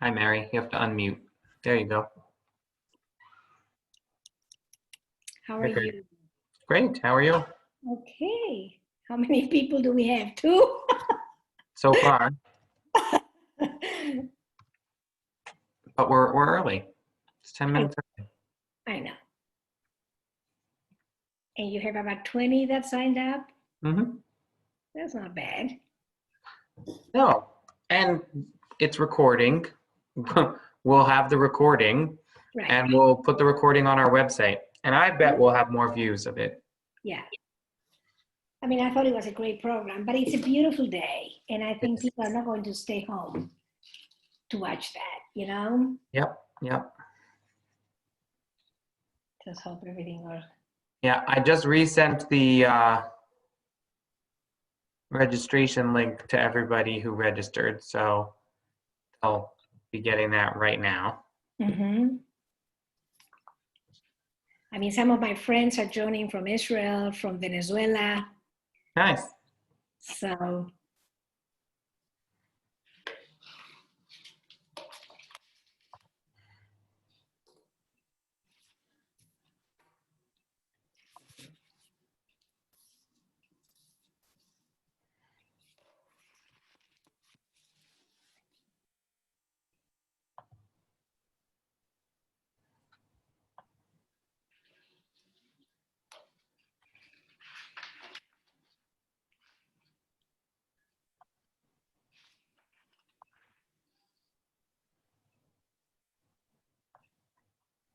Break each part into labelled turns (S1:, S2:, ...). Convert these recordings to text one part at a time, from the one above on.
S1: Hi, Mary. You have to unmute. There you go.
S2: How are
S1: Okay.
S2: you?
S1: Great. How are you?
S2: Okay. How many people do we have? Two?
S1: So far, but we're early. It's 10 minutes early.
S2: I know. And you have about 20 that signed up?
S1: Mm-hmm.
S2: That's not bad.
S1: No, and it's recording. We'll have the recording,
S2: Right.
S1: and we'll put the recording on our website. And I bet we'll have more views of it.
S2: Yeah. I mean, I thought it was a great program, but it's a beautiful day. And I think people are not going to stay home to watch that, you know?
S1: Yep.
S2: Just hope everything works.
S1: Yeah, I just resent the registration link to everybody who registered, so I'll be getting that right now.
S2: Mm-hmm. I mean, some of my friends are joining from Israel, from Venezuela.
S1: Nice.
S2: So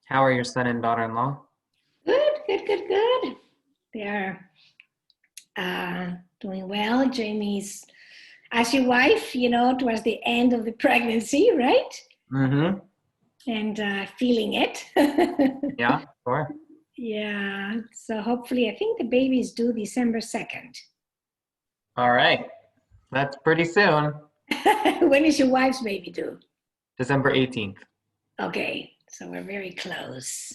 S1: How are your son and daughter-in-law?
S2: good. They are doing well. Jamie's, as your wife, you know, towards the end of the pregnancy, right?
S1: Mm-hmm.
S2: And feeling it.
S1: Yeah, sure.
S2: Yeah. So hopefully, I think the baby is due December 2nd.
S1: All right. That's pretty soon.
S2: When is your wife's baby due?
S1: December 18th.
S2: Okay. So we're very close.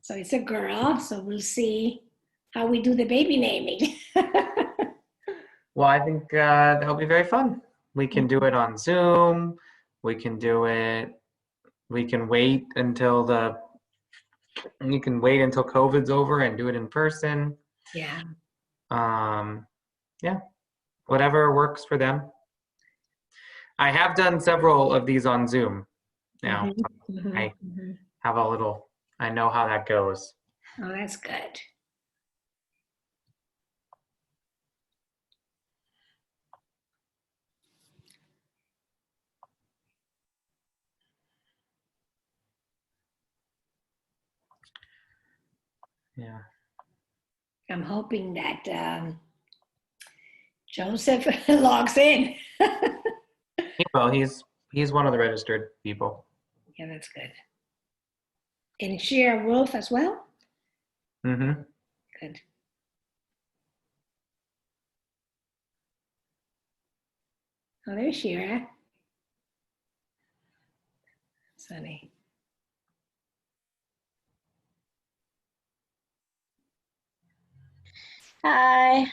S2: So it's a girl. So we'll see how we do the baby naming.
S1: Well, I think that'll be very fun. We can do it on Zoom. We can do it. We can wait until COVID's over and do it in person.
S2: Yeah.
S1: Yeah, whatever works for them. I have done several of these on Zoom now. I have I know how that goes.
S2: Oh, that's good.
S1: Yeah.
S2: I'm hoping that Joseph logs in.
S1: Well, he's one of the registered people.
S2: Yeah, that's good. And Shira Wolf as well?
S1: Mm-hmm.
S2: Good. Oh, there's Shira. Sunny.
S3: Hi.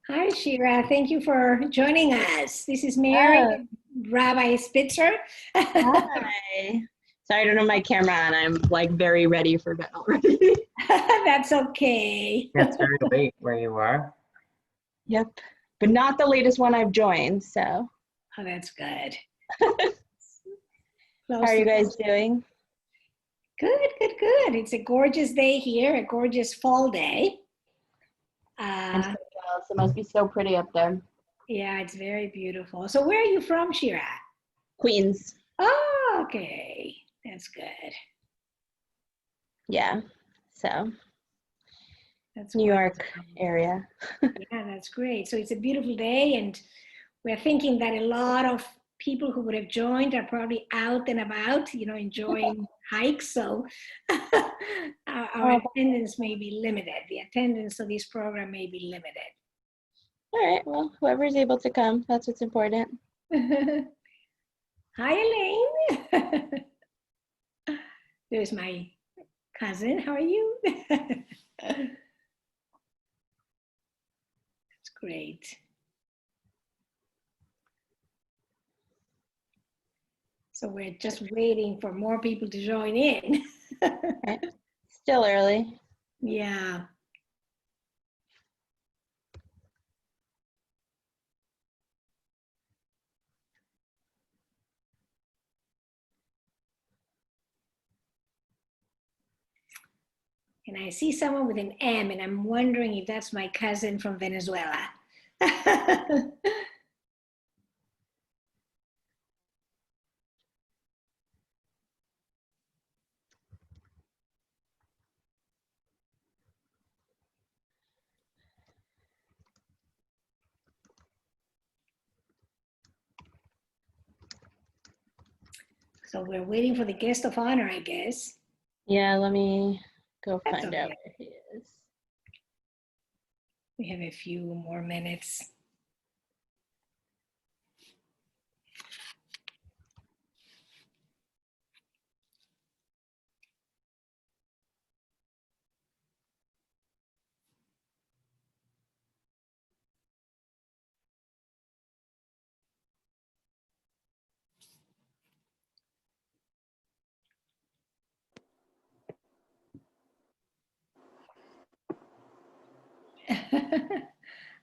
S2: Hi, Shira. Thank you for joining us. This is Mery, Rabbi Spitzer.
S3: Hi. Sorry, I don't have my camera on. I'm like very ready for bed already.
S2: That's okay.
S1: It's very late where you are.
S3: Yep. But not the latest one I've joined, so.
S2: Oh, that's good.
S3: How are you guys doing?
S2: Good. It's a gorgeous day here, a gorgeous fall day.
S3: I'm so jealous. It must be so pretty up there.
S2: Yeah, it's very beautiful. So where are you from, Shira?
S3: Queens.
S2: Oh, okay. That's good.
S3: Yeah. So.
S2: That's
S3: New York area.
S2: Yeah, that's great. So it's a beautiful day, and we're thinking that a lot of people who would have joined are probably out and about, you know, enjoying hikes. So our attendance may be limited. The attendance of this program may be limited.
S3: All right. Well, whoever's able to come, that's what's important.
S2: Hi, Elaine. There's my cousin. How are you? That's great. So we're just waiting for more people to join in.
S3: Okay. Still early.
S2: Yeah. And I see someone with an M, and I'm wondering if that's my cousin from Venezuela. So we're waiting for the guest of honor, I guess.
S3: Yeah, let me go
S2: That's
S3: find
S2: okay.
S3: out where he is.
S2: We have a few more minutes.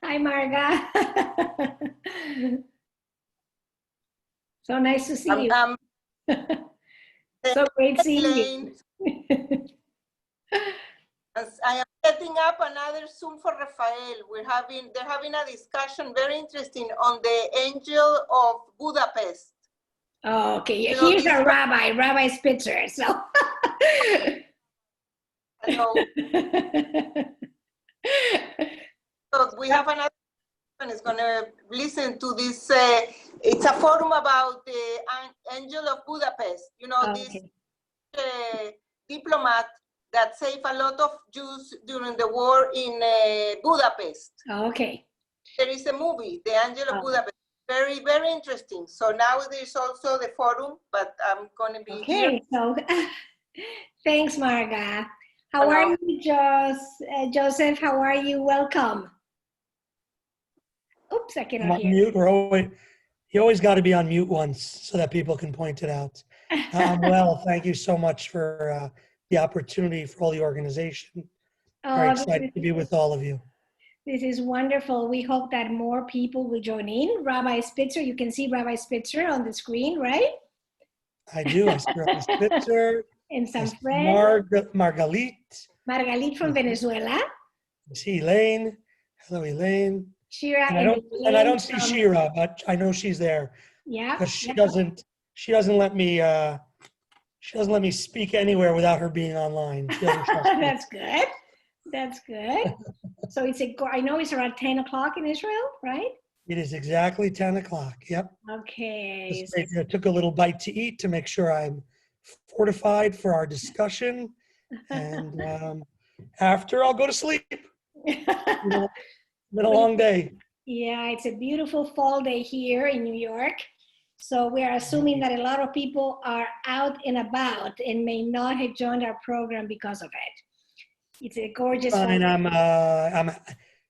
S2: Hi, Marga. So nice to see you. So great seeing you.
S4: As I am setting up another Zoom for Rafael. They're having a discussion, very interesting, on the Angel of Budapest.
S2: Oh, okay,
S4: You know,
S2: here's our Rabbi Spitzer. So.
S4: Hello. So we have another one is going to listen to this. It's a forum about the Angel of Budapest. You know,
S2: Okay.
S4: this diplomat that saved a lot of Jews during the war in Budapest.
S2: Okay.
S4: There is a movie, The Angel of Budapest. Very, very interesting. So now there's also the forum, but I'm going to be here.
S2: Okay, so thanks, Marga. How are you, Joseph? How are you? Welcome. Oops, I cannot hear.
S5: Mute. You always got to be on mute once so that people can point it out. I'm well. Thank you so much for the opportunity, for all the organization. Very excited to be with all of you.
S2: This is wonderful. We hope that more people will join in. Rabbi Spitzer, you can see Rabbi Spitzer on the screen, right?
S5: I do. I see Rabbi Spitzer.
S2: And some friends. Margalit from Venezuela.
S5: I see Elaine. Hello, Elaine.
S2: Shira
S5: and I don't see Shira, but I know she's there.
S2: Yeah.
S5: Because she doesn't let me speak anywhere without her being online. She doesn't trust me.
S2: That's good. That's good. So I know it's around 10 o'clock in Israel, right?
S5: It is exactly 10 o'clock. Yep.
S2: Okay.
S5: I took a little bite to eat to make sure I'm fortified for our discussion. And after, I'll go to sleep. It's been a long day.
S2: Yeah, it's a beautiful fall day here in New York. So we are assuming that a lot of people are out and about and may not have joined our program because of it. It's a gorgeous fall
S5: And
S2: day.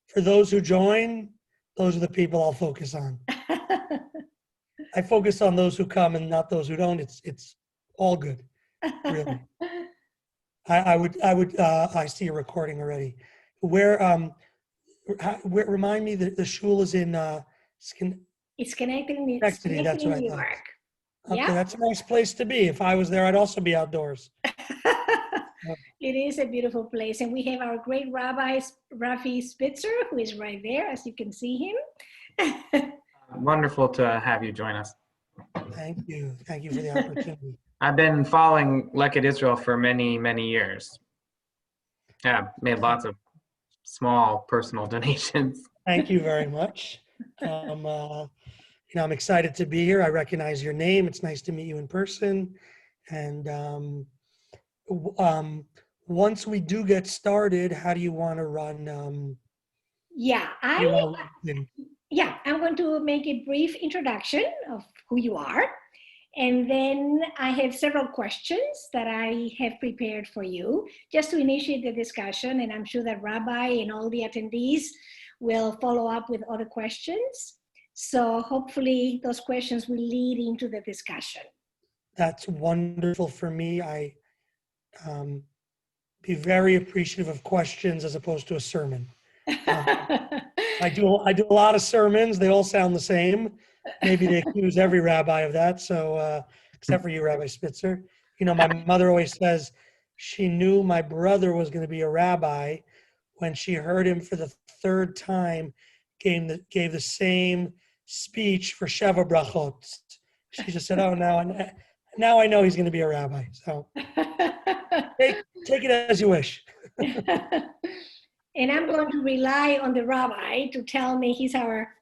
S5: for those who join, those are the people I'll focus on. I focus on those who come and not those who don't. It's all good, really. I see a recording already. Where remind me that the shul is in
S2: it's connected in
S5: that's what I
S2: New
S5: thought.
S2: York.
S5: Okay,
S2: Yeah.
S5: that's a nice place to be. If I was there, I'd also be outdoors.
S2: It is a beautiful place, and we have our great Rabbi Spitzer, who is right there, as you can see him.
S1: Wonderful to have you join us.
S5: Thank you for the opportunity.
S1: I've been following Leket Israel for many, many years. Yeah, made lots of small personal donations.
S5: Thank you very much. I'm excited to be here. I recognize your name. It's nice to meet you in person. And once we do get started, how do you want to run?
S2: I'm going to make a brief introduction of who you are. And then I have several questions that I have prepared for you just to initiate the discussion. And I'm sure that Rabbi and all the attendees will follow up with other questions. So hopefully those questions will lead into the discussion.
S5: That's wonderful for me. I be very appreciative of questions as opposed to a sermon. I do a lot of sermons. They all sound the same. Maybe they accuse every rabbi of that. So except for you, Rabbi Spitzer. You know, my mother always says she knew my brother was going to be a rabbi when she heard him for the third time gave the same speech for Sheva Brachot. She just said, "Oh, now I know he's going to be a rabbi." So take it as you wish.
S2: And I'm going to rely on the rabbi to tell me he's our,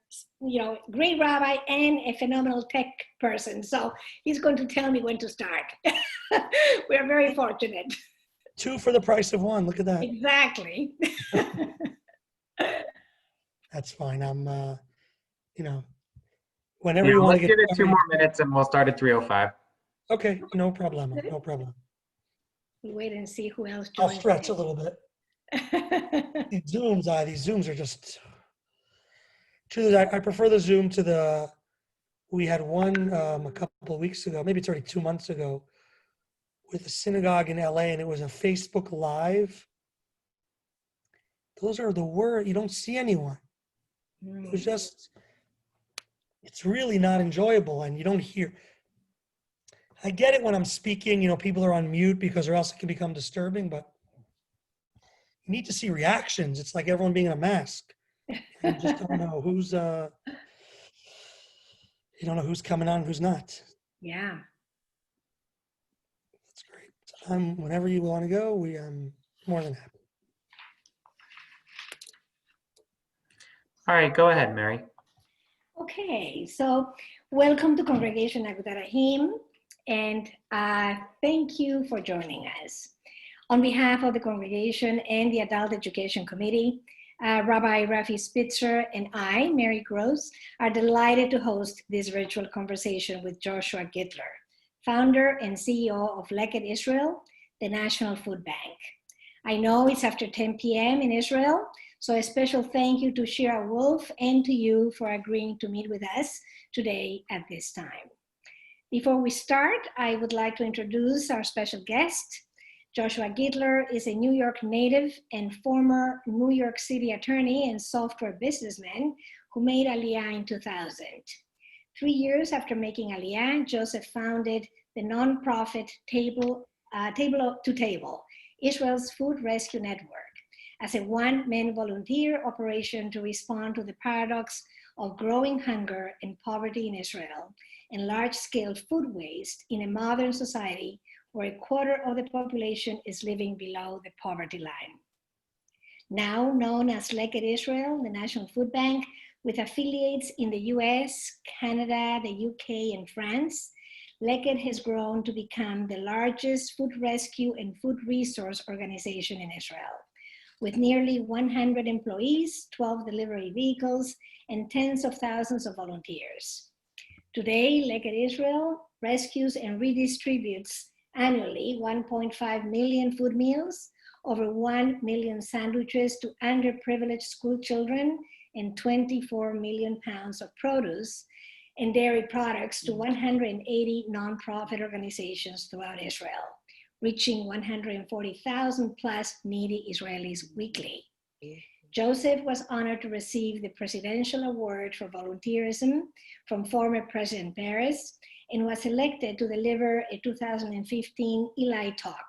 S2: great rabbi and a phenomenal tech person. So he's going to tell me when to start. We're very fortunate.
S5: 2 for the price of 1. Look at that.
S2: Exactly.
S5: That's fine. I'm, whenever you want
S1: let's
S5: to
S1: give
S5: get
S1: it 2 more minutes and we'll start at 3:05.
S5: Okay, no problem. No problem.
S2: We'll wait and see who else
S5: I'll
S2: joins.
S5: stretch a little bit. These Zooms are just. I prefer the Zoom to the. We had one a couple of weeks ago, maybe it's already 2 months ago, with a synagogue in LA, and it was a Facebook Live. Those are the words, you don't see anyone. It was just, it's really not enjoyable, and you don't hear. I get it when I'm speaking, people are on mute because or else it can become disturbing, but you need to see reactions. It's like everyone being in a mask. You just don't know who's, you don't know who's coming on, who's not.
S2: Yeah.
S5: That's great. So whenever you want to go, I'm more than happy.
S1: All right, go ahead, Mery.
S2: Okay, so welcome to Congregation Agudat Rahim, and thank you for joining us. On behalf of the congregation and the Adult Education Committee, Rabbi Rafi Spitzer and I, Mery Gross, are delighted to host this virtual conversation with Joshua Gitler, founder and CEO of Leket Israel, the National Food Bank. I know it's after 10 p.m. in Israel, so a special thank you to Shira Wolf and to you for agreeing to meet with us today at this time. Before we start, I would like to introduce our special guest. Joshua Gitler is a New York native and former New York City attorney and software businessman who made Aliyah in 2000. 3 years after making Aliyah, Joseph founded the nonprofit Table to Table, Israel's food rescue network, as a one-man volunteer operation to respond to the paradox of growing hunger and poverty in Israel and large-scale food waste in a modern society where a quarter of the population is living below the poverty line. Now known as Leket Israel, the National Food Bank, with affiliates in the US, Canada, the UK, and France, Leket has grown to become the largest food rescue and food resource organization in Israel, with nearly 100 employees, 12 delivery vehicles, and tens of thousands of volunteers. Today, Leket Israel rescues and redistributes annually 1.5 million food meals, over 1 million sandwiches to underprivileged school children, and 24 million pounds of produce and dairy products to 180 nonprofit organizations throughout Israel, reaching 140,000 plus needy Israelis weekly. Joseph was honored to receive the Presidential Award for Volunteerism from former President Peres and was elected to deliver a 2015 Eli Talk.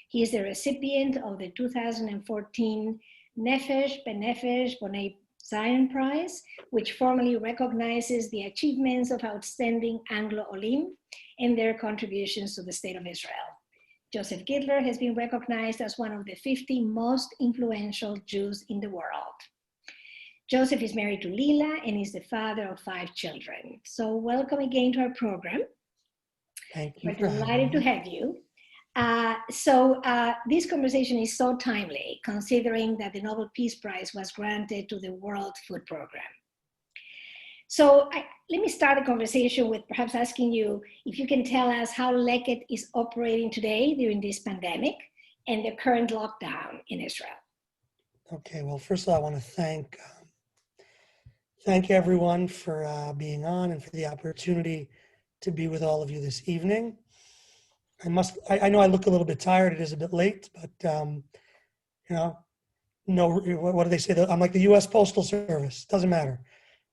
S2: He is the recipient of the 2014 Nefesh B'Nefesh Bonei Zion Prize, which formally recognizes the achievements of outstanding Anglo-Olim and their contributions to the State of Israel. Joseph Gitler has been recognized as one of the 50 most influential Jews in the world. Joseph is married to Lila and is the father of 5 children. So welcome again to our program.
S5: Thank you.
S2: We're delighted to have you. This conversation is so timely, considering that the Nobel Peace Prize was granted to the World Food Program. So let me start the conversation with perhaps asking you if you can tell us how Leket is operating today during this pandemic and the current lockdown in Israel.
S5: Okay, well, first of all, I want to thank everyone for being on and for the opportunity to be with all of you this evening. I know I look a little bit tired. It is a bit late, but you know, no, what do they say? I'm like the U.S. Postal Service. Doesn't matter.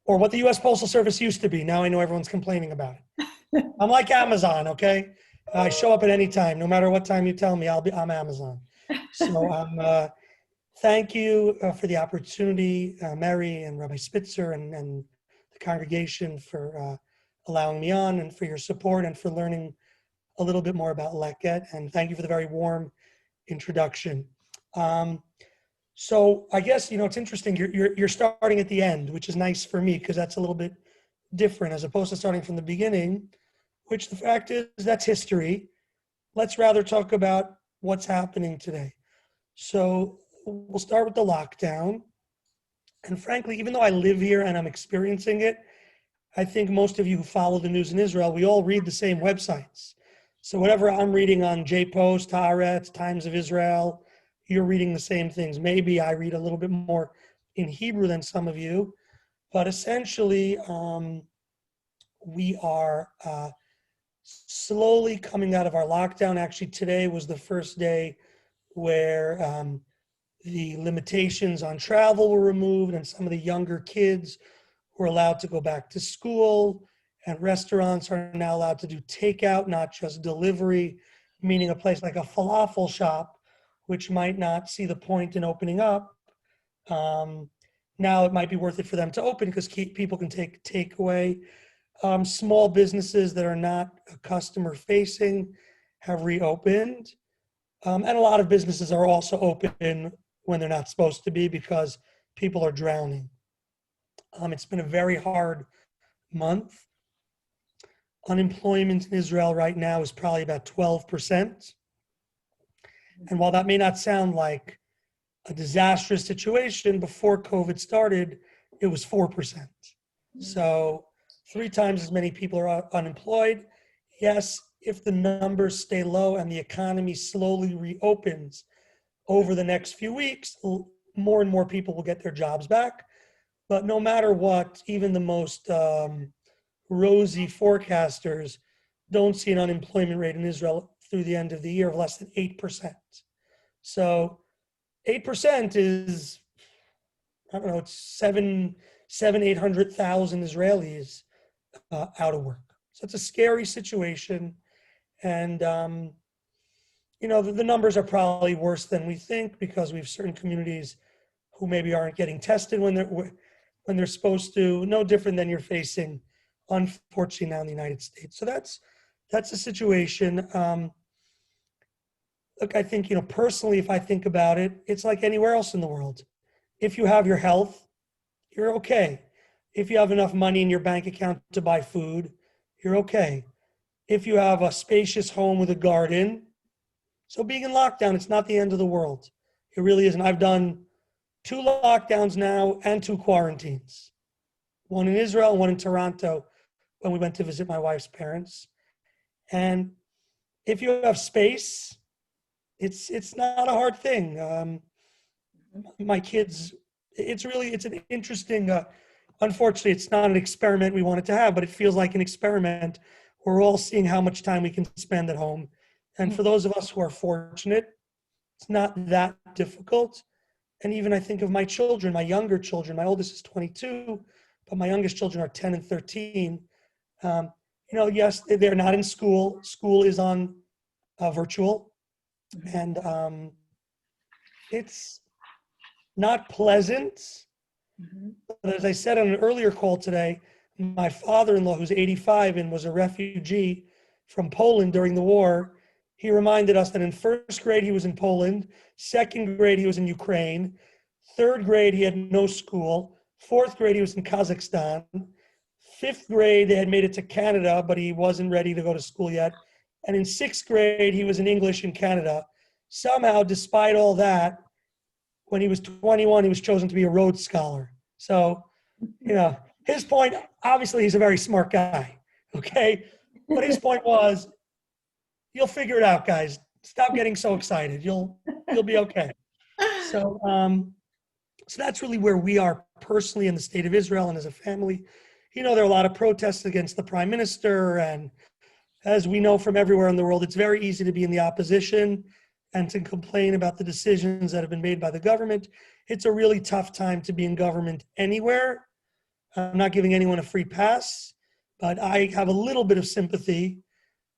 S5: Or what the U.S. Postal Service used to be. Now I know everyone's complaining about it. I'm like Amazon, okay? I show up at any time. No matter what time you tell me, I'm Amazon. So thank you for the opportunity, Mery and Rabbi Spitzer and the congregation for allowing me on, and for your support and for learning a little bit more about Leket. And thank you for the very warm introduction. So I guess, it's interesting. You're starting at the end, which is nice for me because that's a little bit different as opposed to starting from the beginning, which the fact is that's history. Let's rather talk about what's happening today. So we'll start with the lockdown. And frankly, even though I live here and I'm experiencing it, I think most of you who follow the news in Israel, we all read the same websites. So whatever I'm reading on JPost, Haaretz, Times of Israel, you're reading the same things. Maybe I read a little bit more in Hebrew than some of you, but essentially we are slowly coming out of our lockdown. Actually, today was the first day where the limitations on travel were removed and some of the younger kids were allowed to go back to school, and restaurants are now allowed to do takeout, not just delivery, meaning a place like a falafel shop, which might not see the point in opening up. Now it might be worth it for them to open because people can take takeaway. Small businesses that are not customer facing have reopened. And a lot of businesses are also open when they're not supposed to be because people are drowning. It's been a very hard month. Unemployment in Israel right now is probably about 12%. And while that may not sound like a disastrous situation, before COVID started, it was 4%. So 3 times as many people are unemployed. Yes, if the numbers stay low and the economy slowly reopens over the next few weeks, more and more people will get their jobs back. But no matter what, even the most rosy forecasters don't see an unemployment rate in Israel through the end of the year of less than 8%. So 8% is, I don't know, it's 800,000 Israelis out of work. So it's a scary situation. And, the numbers are probably worse than we think because we have certain communities who maybe aren't getting tested when they're supposed to, no different than you're facing, unfortunately, now in the United States. So that's the situation. Look, I think, personally, if I think about it, it's like anywhere else in the world. If you have your health, you're okay. If you have enough money in your bank account to buy food, you're okay. If you have a spacious home with a garden, so being in lockdown, it's not the end of the world. It really isn't. I've done 2 lockdowns now and 2 quarantines. One in Israel, one in Toronto, when we went to visit my wife's parents. And if you have space, it's not a hard thing. My kids, it's an interesting, unfortunately, it's not an experiment we wanted to have, but it feels like an experiment. We're all seeing how much time we can spend at home. And for those of us who are fortunate, it's not that difficult. And even I think of my children, my younger children, my oldest is 22, but my youngest children are 10 and 13. Yes, they're not in school. School is on virtual. And it's not pleasant. But as I said on an earlier call today, my father-in-law, who's 85 and was a refugee from Poland during the war, he reminded us that in 1st grade, he was in Poland. 2nd grade, he was in Ukraine. 3rd grade, he had no school. 4th grade, he was in Kazakhstan. 5th grade, they had made it to Canada, but he wasn't ready to go to school yet. And in 6th grade, he was in English in Canada. Somehow, despite all that, when he was 21, he was chosen to be a Rhodes Scholar. So, his point, obviously, he's a very smart guy, okay? But his point was, you'll figure it out, guys. Stop getting so excited. You'll be okay. So that's really where we are personally in the state of Israel and as a family. there are a lot of protests against the prime minister. And as we know from everywhere in the world, it's very easy to be in the opposition and to complain about the decisions that have been made by the government. It's a really tough time to be in government anywhere. I'm not giving anyone a free pass, but I have a little bit of sympathy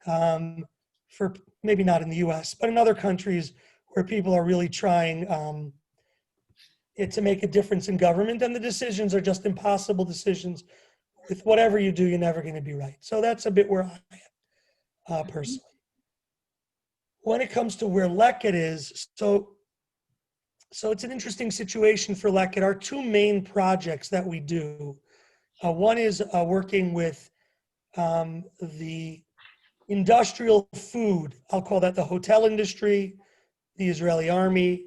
S5: for maybe not in the US, but in other countries where people are really trying to make a difference in government, and the decisions are just impossible decisions. With whatever you do, you're never going to be right. So that's a bit where I am personally. When it comes to where Leket is, so it's an interesting situation for Leket. Our two main projects that we do, one is working with the industrial food, I'll call that the hotel industry, the Israeli army,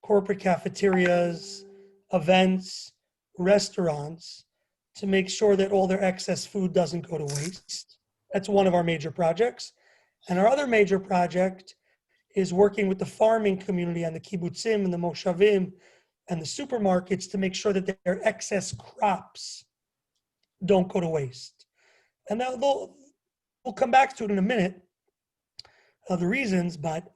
S5: corporate cafeterias, events, restaurants, to make sure that all their excess food doesn't go to waste. That's one of our major projects. And our other major project is working with the farming community and the kibbutzim and the moshavim and the supermarkets to make sure that their excess crops don't go to waste. And now we'll come back to it in a minute, the reasons, but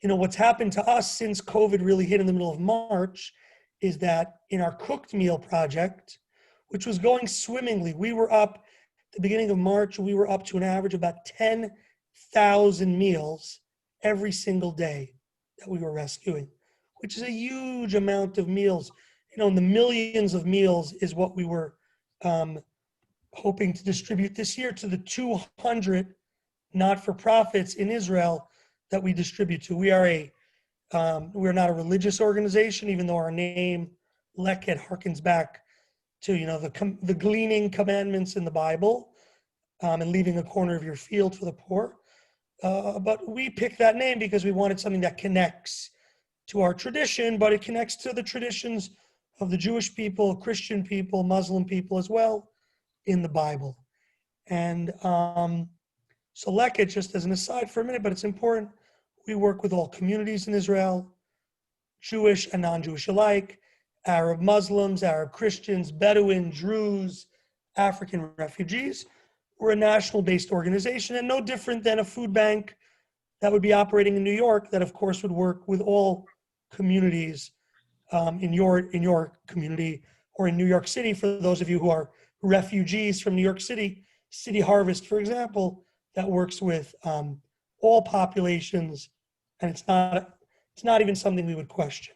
S5: what's happened to us since COVID really hit in the middle of March is that in our cooked meal project, which was going swimmingly, we were up, at the beginning of March, we were up to an average of about 10,000 meals every single day that we were rescuing, which is a huge amount of meals. In the millions of meals is what we were hoping to distribute this year to the 200 not-for-profits in Israel that we distribute to. We're not a religious organization, even though our name, Leket, harkens back to, the gleaning commandments in the Bible, and leaving a corner of your field for the poor. But we picked that name because we wanted something that connects to our tradition, but it connects to the traditions of the Jewish people, Christian people, Muslim people as well in the Bible. And so Leket, just as an aside for a minute, but it's important, we work with all communities in Israel, Jewish and non-Jewish alike, Arab Muslims, Arab Christians, Bedouin, Druze, African refugees. We're a national-based organization and no different than a food bank that would be operating in New York that, of course, would work with all communities in your community, or in New York City, for those of you who are refugees from New York City. City Harvest, for example, that works with all populations, and it's not even something we would question.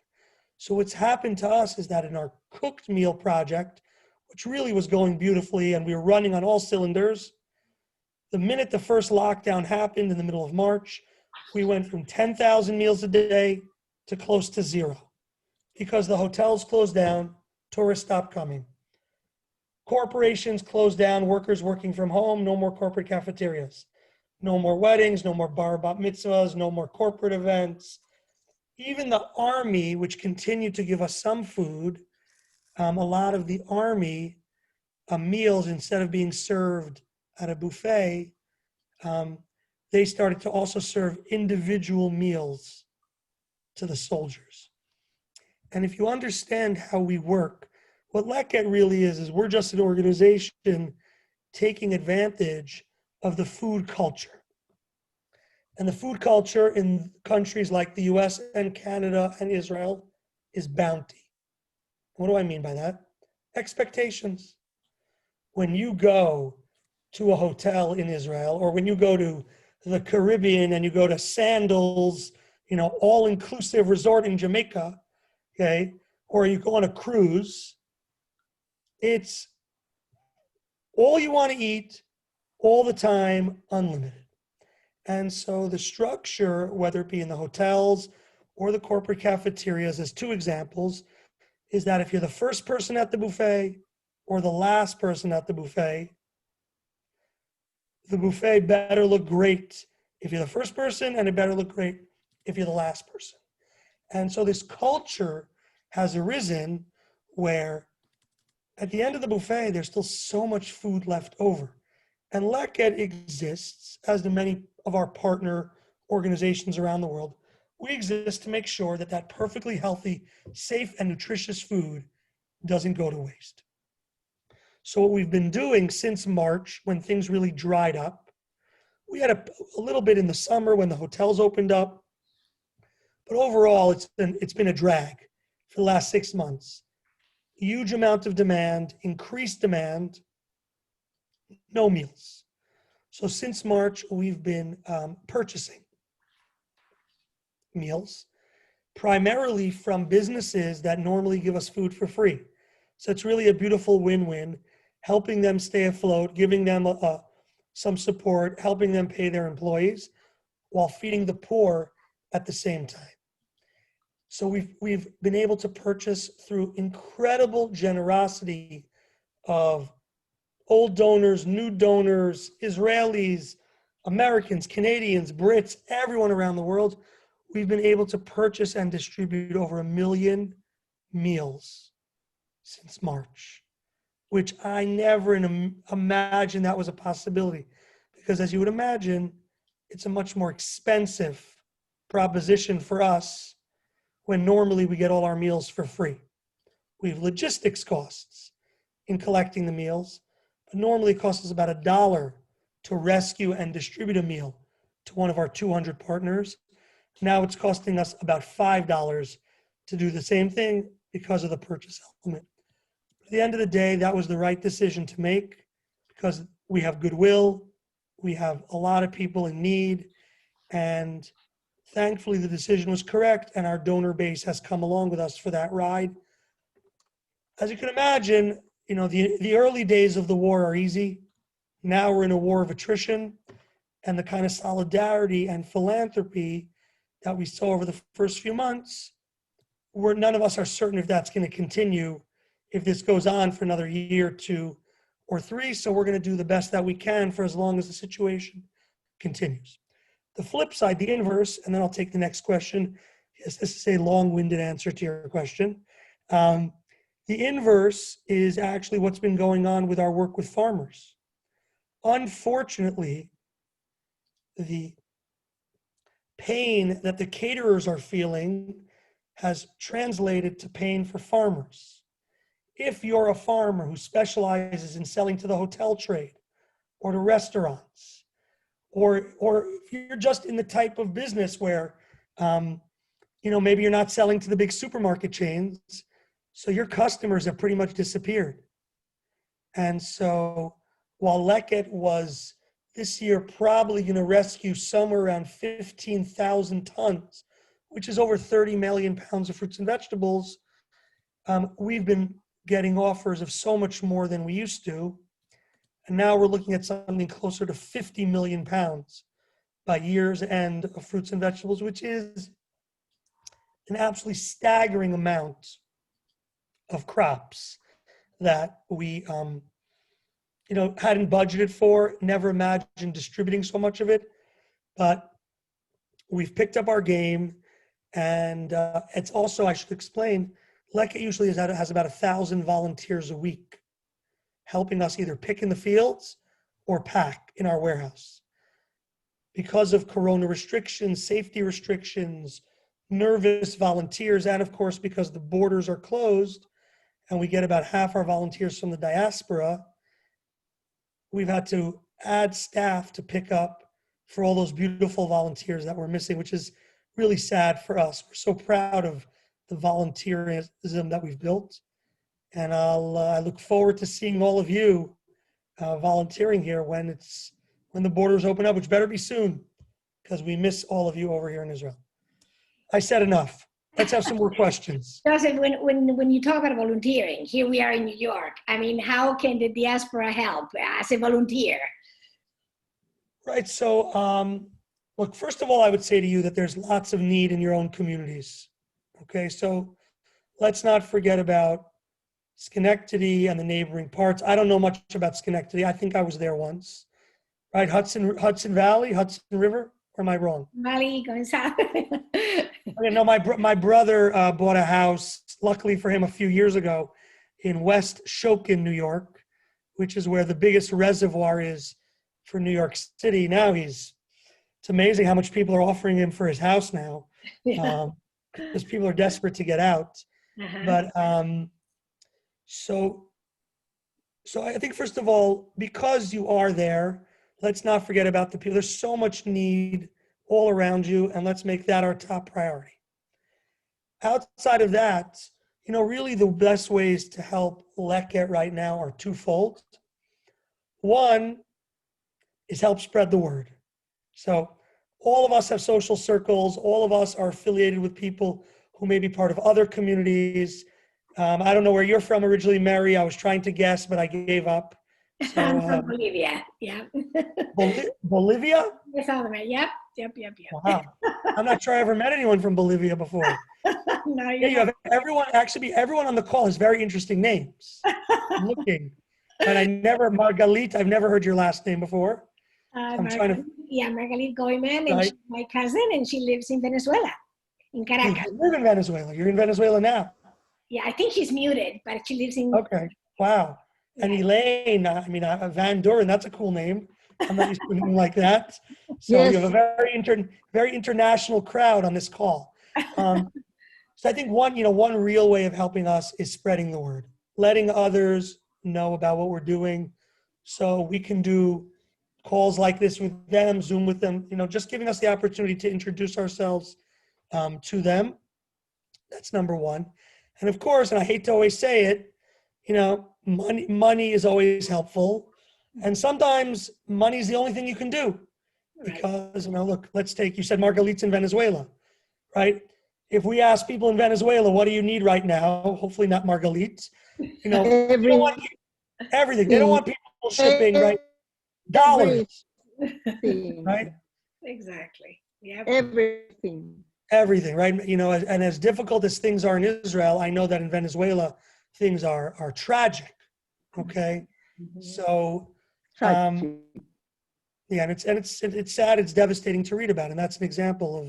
S5: So what's happened to us is that in our cooked meal project, which really was going beautifully and we were running on all cylinders, the minute the first lockdown happened in the middle of March, we went from 10,000 meals a day to close to zero, because the hotels closed down, tourists stopped coming. Corporations closed down, workers working from home, no more corporate cafeterias, no more weddings, no more bar bat mitzvahs, no more corporate events. Even the army, which continued to give us some food, a lot of the army meals, instead of being served at a buffet, they started to also serve individual meals to the soldiers. And if you understand how we work, what Leket really is we're just an organization taking advantage of the food culture. And the food culture in countries like the US and Canada and Israel is bounty. What do I mean by that? Expectations. When you go to a hotel in Israel, or when you go to the Caribbean and you go to Sandals, all-inclusive resort in Jamaica, okay, or you go on a cruise, it's all you want to eat all the time, unlimited. And so the structure, whether it be in the hotels or the corporate cafeterias, as two examples, is that if you're the first person at the buffet or the last person at the buffet better look great if you're the first person, and it better look great if you're the last person. And so this culture has arisen where at the end of the buffet, there's still so much food left over. And Leket exists, as do many of our partner organizations around the world. We exist to make sure that that perfectly healthy, safe, and nutritious food doesn't go to waste. So what we've been doing since March, when things really dried up, we had a little bit in the summer when the hotels opened up, but overall it's been a drag for the last 6 months. Huge amount of demand, increased demand, no meals. So since March, we've been purchasing meals, primarily from businesses that normally give us food for free. So it's really a beautiful win-win, helping them stay afloat, giving them some support, helping them pay their employees while feeding the poor at the same time. So we've been able to purchase through incredible generosity of old donors, new donors, Israelis, Americans, Canadians, Brits, everyone around the world. We've been able to purchase and distribute over 1 million meals since March, which I never imagined that was a possibility. Because as you would imagine, it's a much more expensive proposition for us when normally we get all our meals for free. We have logistics costs in collecting the meals, but normally it costs us about $1 to rescue and distribute a meal to one of our 200 partners. Now it's costing us about $5 to do the same thing because of the purchase element. At the end of the day, that was the right decision to make because we have goodwill, we have a lot of people in need, and thankfully the decision was correct and our donor base has come along with us for that ride. As you can imagine, the early days of the war are easy. Now we're in a war of attrition, and the kind of solidarity and philanthropy that we saw over the first few months, none of us are certain if that's going to continue, if this goes on for another year, 2 or 3. So we're going to do the best that we can for as long as the situation continues. The flip side, the inverse, and then I'll take the next question. Yes, this is a long-winded answer to your question. The inverse is actually what's been going on with our work with farmers. Unfortunately, the pain that the caterers are feeling has translated to pain for farmers. If you're a farmer who specializes in selling to the hotel trade or to restaurants, or if you're just in the type of business where, maybe you're not selling to the big supermarket chains, so your customers have pretty much disappeared. And so while Leket was this year probably going to rescue somewhere around 15,000 tons, which is over 30 million pounds of fruits and vegetables, we've been getting offers of so much more than we used to. And now we're looking at something closer to 50 million pounds by year's end of fruits and vegetables, which is an absolutely staggering amount of crops that we hadn't budgeted for, never imagined distributing so much of it. But we've picked up our game. And it's also, I should explain, Leket usually has about 1,000 volunteers a week, helping us either pick in the fields or pack in our warehouse. Because of Corona restrictions, safety restrictions, nervous volunteers, and of course, because the borders are closed and we get about half our volunteers from the Diaspora, we've had to add staff to pick up for all those beautiful volunteers that we're missing, which is really sad for us. We're so proud of the volunteerism that we've built. And I look forward to seeing all of you volunteering here when the borders open up, which better be soon, because we miss all of you over here in Israel. I said enough. Let's have some more questions.
S2: Joseph, when you talk about volunteering, here we are in New York. I mean, how can the diaspora help as a volunteer?
S5: Right. So, look, first of all, I would say to you that there's lots of need in your own communities. Okay. So let's not forget about Schenectady and the neighboring parts. I don't know much about Schenectady. I think I was there once. Right. Hudson Valley, Hudson River. Or am I wrong?
S2: Valley going south.
S5: Okay, no, my brother bought a house, luckily for him, a few years ago in West Shokin, New York, which is where the biggest reservoir is for New York City. Now it's amazing how much people are offering him for his house now, because people are desperate to get out. Uh-huh. But so So I think, first of all, because you are there, let's not forget about the people. There's so much need all around you, and let's make that our top priority. Outside of that, really the best ways to help Leket right now are twofold. One is help spread the word. So all of us have social circles. All of us are affiliated with people who may be part of other communities. I don't know where you're from originally, Mery. I was trying to guess, but I gave up. So,
S2: I'm from Bolivia. Yeah.
S5: Bolivia?
S2: Yes, Yep.
S5: Wow. I'm not sure I ever met anyone from Bolivia before.
S2: No,
S5: Yeah, you have everyone on the call has very interesting names. I'm looking. And Margalit, I've never heard your last name before.
S2: Margalit Goyman, and
S5: Right.
S2: she's my cousin, and she lives in Venezuela, in Caracas.
S5: You live in Venezuela. You're in Venezuela now.
S2: Yeah, I think she's muted, but she lives in.
S5: Okay. Wow. And
S2: Yeah.
S5: Elaine, Van Duren, that's a cool name. I'm not used to anything like that. So
S3: Yes.
S5: you have a very international crowd on this call. So I think one real way of helping us is spreading the word, letting others know about what we're doing, so we can do calls like this with them, Zoom with them, just giving us the opportunity to introduce ourselves to them. That's number one. And of course, and I hate to always say it, money is always helpful. And sometimes money is the only thing you can do. Because, look, you said Margalit's in Venezuela, right? If we ask people in Venezuela, what do you need right now? Hopefully not Margalit. They don't want everything. They don't want people shipping, right? Dollars, right?
S2: Exactly. Yeah.
S3: Everything,
S5: right? And as difficult as things are in Israel, I know that in Venezuela, things are tragic, okay?
S2: Mm-hmm.
S5: So,
S3: tragic.
S5: yeah, and it's sad, it's devastating to read about, and that's an example of,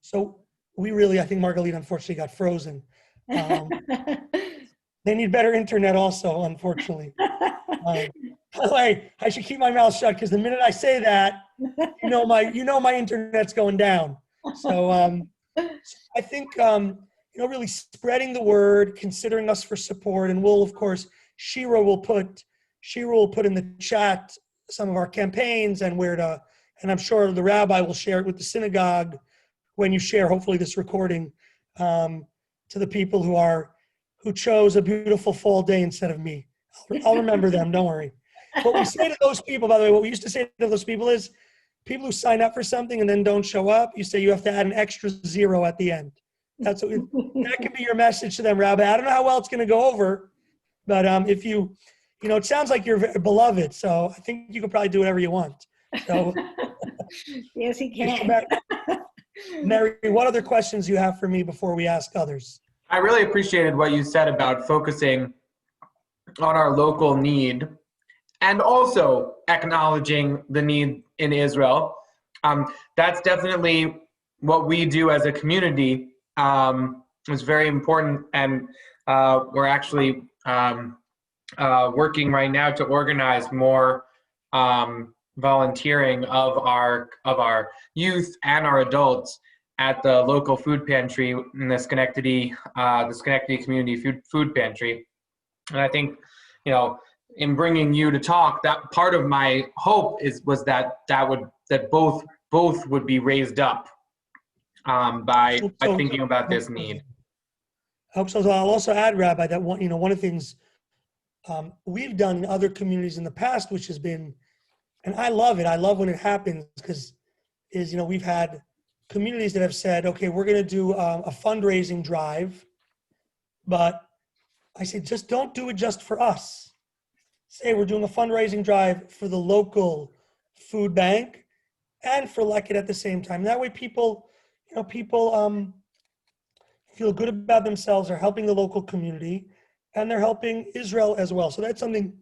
S5: so I think Margalit unfortunately got frozen. They need better internet also, unfortunately. By the way, I should keep my mouth shut because the minute I say that, my internet's going down. So I think really spreading the word, considering us for support, and we'll of course Shira will put in the chat some of our campaigns and and I'm sure the rabbi will share it with the synagogue when you share hopefully this recording to the people who chose a beautiful fall day instead of me. I'll remember them, don't worry. What we say to those people, by the way, what we used to say to those people is, people who sign up for something and then don't show up, you say you have to add an extra 0 at the end. That can be your message to them, Rabbi. I don't know how well it's going to go over, but if it sounds like you're very beloved, so I think you can probably do whatever you want. So,
S2: yes, he can.
S5: Mery, what other questions do you have for me before we ask others?
S1: I really appreciated what you said about focusing on our local need and also acknowledging the need in Israel. That's definitely what we do as a community. It's very important, and we're actually working right now to organize more volunteering of our youth and our adults at the local food pantry in the Schenectady Community Food Pantry. And I think, in bringing you to talk, that part of my hope was that both would be raised up by thinking about this need.
S5: I hope so. I'll also add, Rabbi, that one of the things we've done in other communities in the past, which has been, and I love it. I love when it happens because we've had communities that have said, okay, we're going to do a fundraising drive, but I say, just don't do it just for us. Say we're doing a fundraising drive for the local food bank and for Leket at the same time. That way people feel good about themselves, they're helping the local community, and they're helping Israel as well. So that's something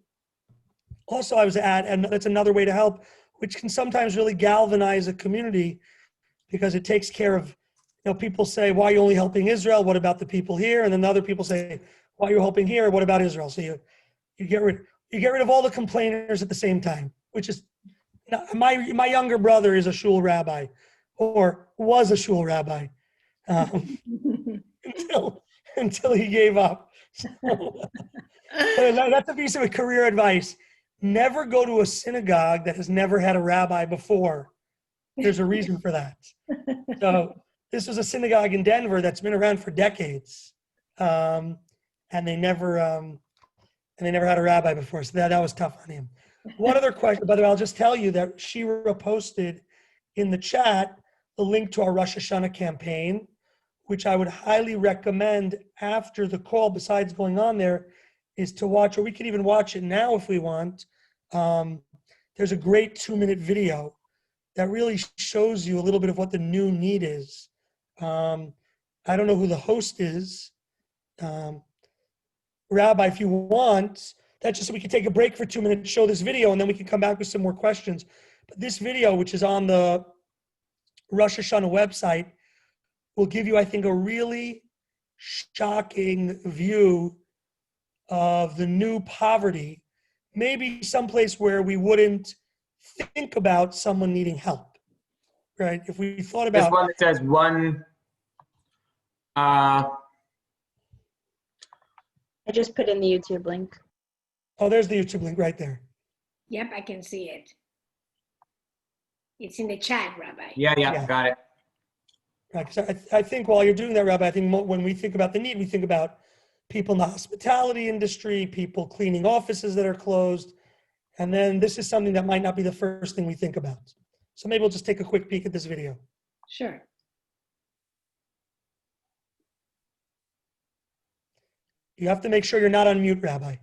S5: also I was at, and that's another way to help, which can sometimes really galvanize a community because it takes care of, people say, why are you only helping Israel? What about the people here? And then the other people say, why are you helping here? What about Israel? So you get rid of all the complainers at the same time, which is, my younger brother is a shul rabbi, or was a shul rabbi, until he gave up. That's a piece of career advice. Never go to a synagogue that has never had a rabbi before. There's a reason for that. So this was a synagogue in Denver that's been around for decades, and they never had a rabbi before. So that was tough on him. One other question, by the way, I'll just tell you that Shira posted in the chat the link to our Rosh Hashanah campaign, which I would highly recommend after the call, besides going on there, is to watch, or we could even watch it now if we want. There's a great 2-minute video that really shows you a little bit of what the new need is. I don't know who the host is. Rabbi, if you want, that's just so we can take a break for 2 minutes, show this video, and then we can come back with some more questions. But this video, which is on the Rosh Hashanah website, will give you, I think, a really shocking view of the new poverty, maybe someplace where we wouldn't think about someone needing help, right? If we thought about—
S1: This one that says one,
S3: I just put in the YouTube link.
S5: oh, there's the YouTube link right there.
S2: Yep, I can see it. It's in the chat, Rabbi.
S1: yeah, got it.
S5: Right, 'cause I think while you're doing that, Rabbi, I think when we think about the need, we think about people in the hospitality industry, people cleaning offices that are closed, and then this is something that might not be the first thing we think about. So maybe we'll just take a quick peek at this video.
S2: Sure.
S5: You have to make sure you're not on mute, Rabbi.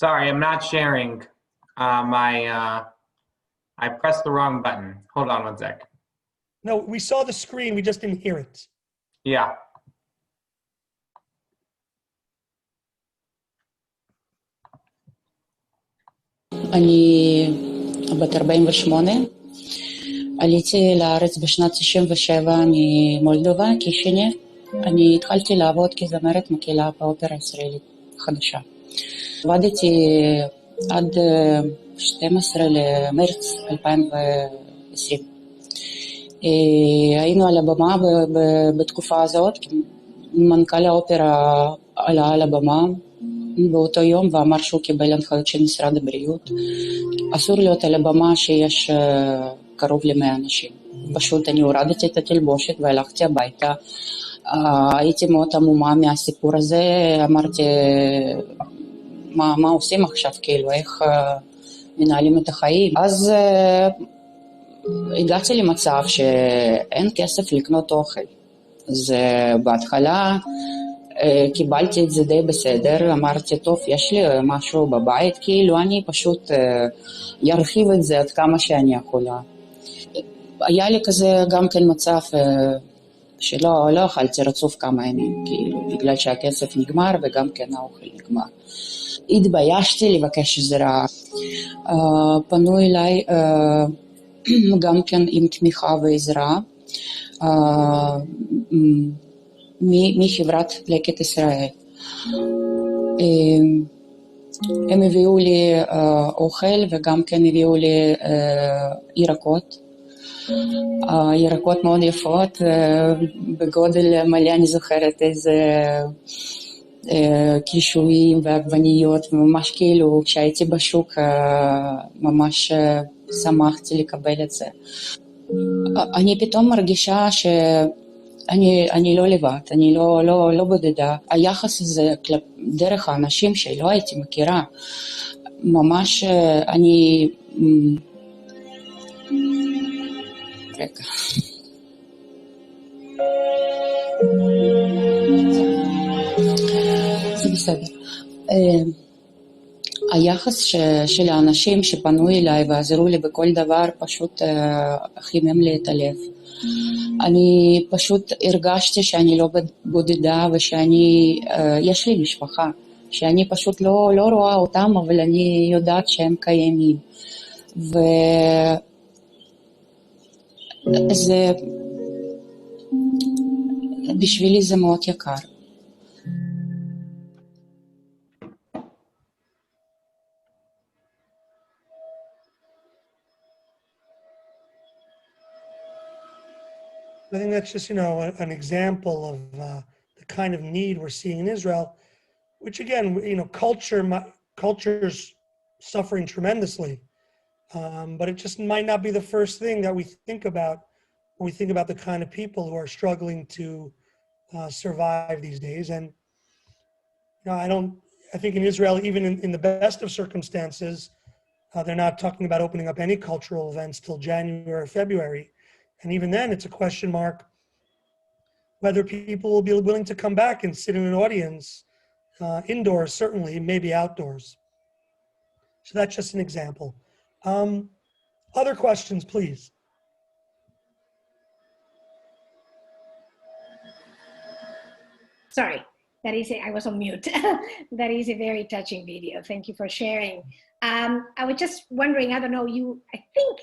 S1: Sorry, I'm not sharing I pressed the wrong button. Hold on one sec.
S5: No, we saw the screen, we just didn't hear it.
S1: Yeah.
S6: אני בת 48, עליתי לארץ בשנת 97 ממולדובה, קישינב. אני התחלתי לעבוד כזמרת מקהלה באופרה הישראלית חדשה. עבדתי עד 12 למרץ 2020. היינו על הבמה בתקופה הזאת, מנכ"ל האופרה עלה על הבמה באותו יום ואמר שהוא קיבל הנחיות של משרד הבריאות. אסור להיות על הבמה שיש קרוב ל100 אנשים. פשוט אני הורדתי את התלבושת והלכתי הביתה. הייתי מאוד עמומה מהסיפור הזה, אמרתי, מה עושים עכשיו, כאילו, איך מנהלים את החיים? אז הגעתי למצב שאין כסף לקנות אוכל. אז בהתחלה קיבלתי את זה די בסדר, אמרתי, טוב, יש לי משהו בבית, כאילו אני פשוט ירחיב את זה עד כמה שאני יכולה. היה לי כזה גם כן מצב שלא אכלתי רצוף כמה ימים, כאילו, בגלל שהכסף נגמר וגם כן האוכל נגמר. התביישתי לבקש עזרה. פנו אליי גם כן עם תמיכה ועזרה מחברת לקט ישראל. הם הביאו לי אוכל וגם כן הביאו לי ירקות. ירקות מאוד יפות, בגודל מלא, אני זוכרת איזה קישואים ועגבניות, וממש כאילו כשהייתי בשוק ממש שמחתי לקבל את זה. אני פתאום מרגישה שאני לא לבד, אני לא בודדה. היחס הזה דרך האנשים שלא הייתי מכירה, ממש אני... רגע. זה בסדר. היחס של האנשים שפנו אליי ועזרו לי בכל דבר פשוט חימם לי את הלב. אני פשוט הרגשתי שאני לא בודדה ושאני, יש לי משפחה, שאני פשוט לא רואה אותם, אבל אני יודעת שהם קיימים. וזה, בשבילי זה מאוד יקר.
S5: I think that's just, an example of the kind of need we're seeing in Israel. which again, culture's suffering tremendously. But it just might not be the first thing that we think about when we think about the kind of people who are struggling to survive these days. And I think in Israel, even in the best of circumstances, they're not talking about opening up any cultural events till January or February. And even then, it's a question mark whether people will be willing to come back and sit in an audience, indoors, certainly, maybe outdoors. So that's just an example. Other questions, please.
S2: Sorry, I was on mute. That is a very touching video. Thank you for sharing. I was just wondering, I don't know, I think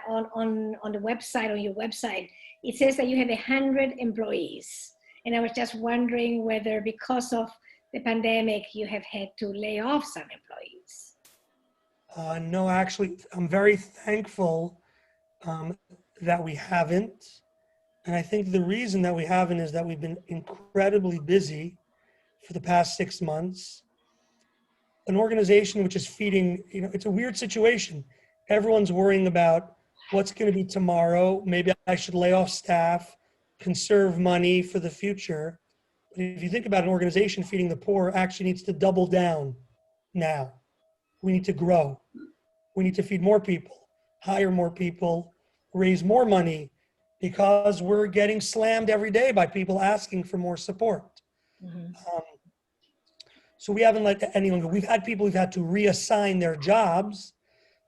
S2: on the website, on your website, it says that you have 100 employees. And I was just wondering whether because of the pandemic, you have had to lay off some employees.
S5: No, actually, I'm very thankful that we haven't. And I think the reason that we haven't is that we've been incredibly busy for the past 6 months. An organization which is feeding, it's a weird situation. Everyone's worrying about what's going to be tomorrow. Maybe I should lay off staff, conserve money for the future. But if you think about an organization feeding the poor, actually needs to double down now. We need to grow. We need to feed more people, hire more people, raise more money, because we're getting slammed every day by people asking for more support.
S2: Mm-hmm.
S5: So we haven't let anyone go. We've had people who've had to reassign their jobs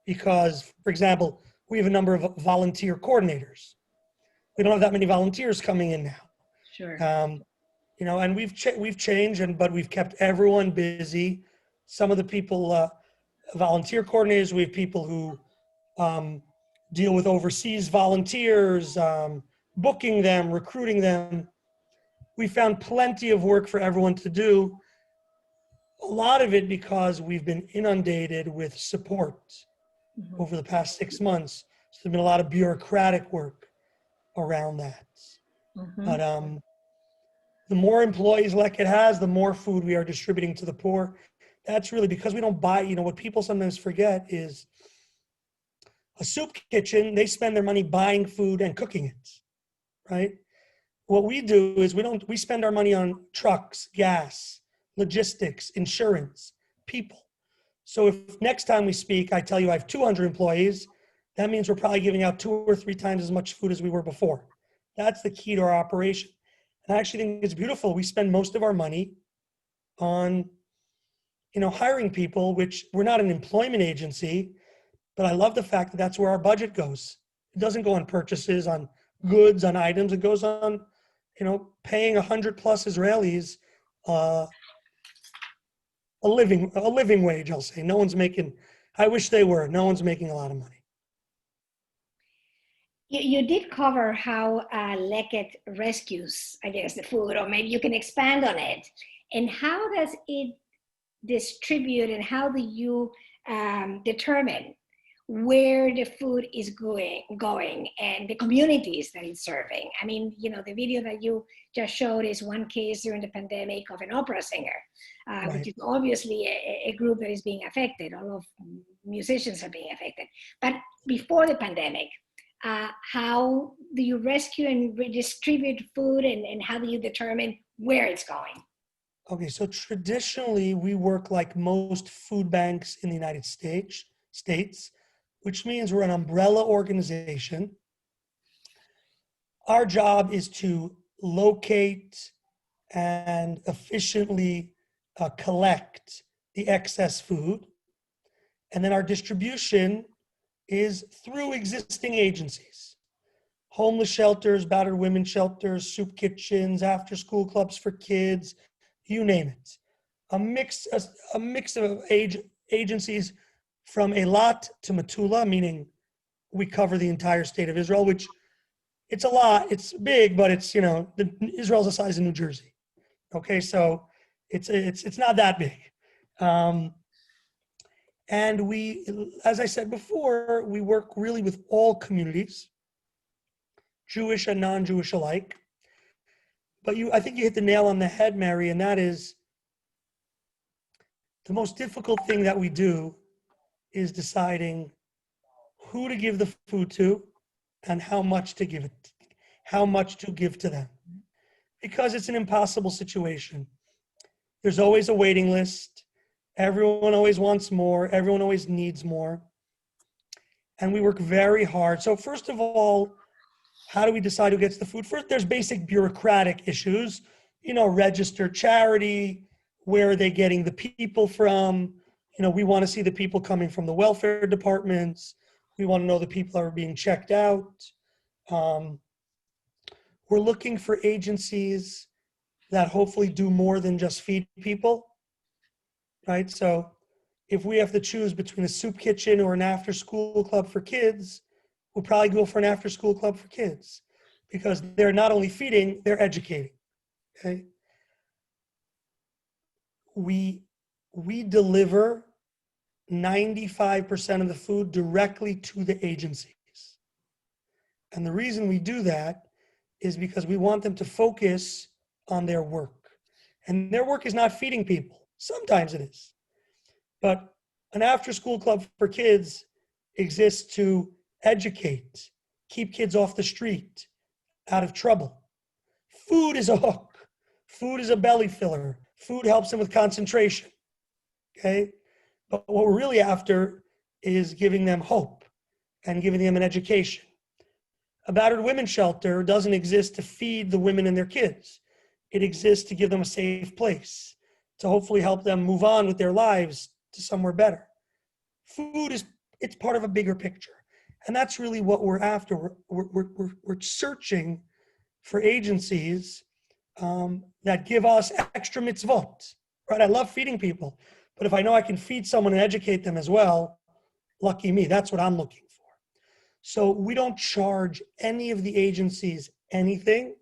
S5: because, for example, we have a number of volunteer coordinators. We don't have that many volunteers coming in now.
S2: Sure.
S5: And we've changed, but we've kept everyone busy. Some of the people, volunteer coordinators, we have people who deal with overseas volunteers, booking them, recruiting them. We found plenty of work for everyone to do. A lot of it because we've been inundated with support over the past 6 months. So there's been a lot of bureaucratic work around that. But the more employees Leket has, the more food we are distributing to the poor. That's really because we don't buy, what people sometimes forget is a soup kitchen, they spend their money buying food and cooking it, right? What we do is we spend our money on trucks, gas, logistics, insurance, people. So if next time we speak, I tell you I have 200 employees, that means we're probably giving out 2 or 3 times as much food as we were before. That's the key to our operation. And I actually think it's beautiful. We spend most of our money on, hiring people, which we're not an employment agency, but I love the fact that that's where our budget goes. It doesn't go on purchases, on goods, on items. It goes on, paying 100 plus Israelis a living wage, I'll say. No one's making, I wish they were, no one's making a lot of money.
S2: You did cover how Leket rescues, I guess, the food, or maybe you can expand on it. And how does it distribute, and how do you determine where the food is going and the communities that it's serving? I mean, the video that you just showed is one case during the pandemic of an opera singer, right, which is obviously a group that is being affected. All of musicians are being affected. But before the pandemic, how do you rescue and redistribute food, and how do you determine where it's going?
S5: Okay, so traditionally we work like most food banks in the United States, which means we're an umbrella organization. Our job is to locate and efficiently collect the excess food. And then our distribution is through existing agencies. Homeless shelters, battered women's shelters, soup kitchens, after-school clubs for kids, you name it. A mix of agencies from Eilat to Metula, meaning we cover the entire state of Israel, which it's a lot, it's big, but it's, Israel's the size of New Jersey. Okay, so it's not that big. And we, as I said before, we work really with all communities, Jewish and non-Jewish alike. But I think you hit the nail on the head, Mery, and that is the most difficult thing that we do is deciding who to give the food to and how much to give to them. Because it's an impossible situation. There's always a waiting list. Everyone always wants more. Everyone always needs more. And we work very hard. So first of all, how do we decide who gets the food? First, there's basic bureaucratic issues. Register charity. Where are they getting the people from? We want to see the people coming from the welfare departments. We want to know the people are being checked out. We're looking for agencies that hopefully do more than just feed people, right? So if we have to choose between a soup kitchen or an after-school club for kids, we'll probably go for an after-school club for kids because they're not only feeding, they're educating, okay? We deliver 95% of the food directly to the agencies. And the reason we do that is because we want them to focus on their work. And their work is not feeding people. Sometimes it is. But an after-school club for kids exists to educate, keep kids off the street, out of trouble. Food is a hook. Food is a belly filler. Food helps them with concentration, okay? But what we're really after is giving them hope and giving them an education. A battered women's shelter doesn't exist to feed the women and their kids. It exists to give them a safe place, to hopefully help them move on with their lives to somewhere better. Food it's part of a bigger picture. And that's really what we're after. We're searching for agencies that give us extra mitzvot, right? I love feeding people, but if I know I can feed someone and educate them as well, lucky me, that's what I'm looking for. So we don't charge any of the agencies anything.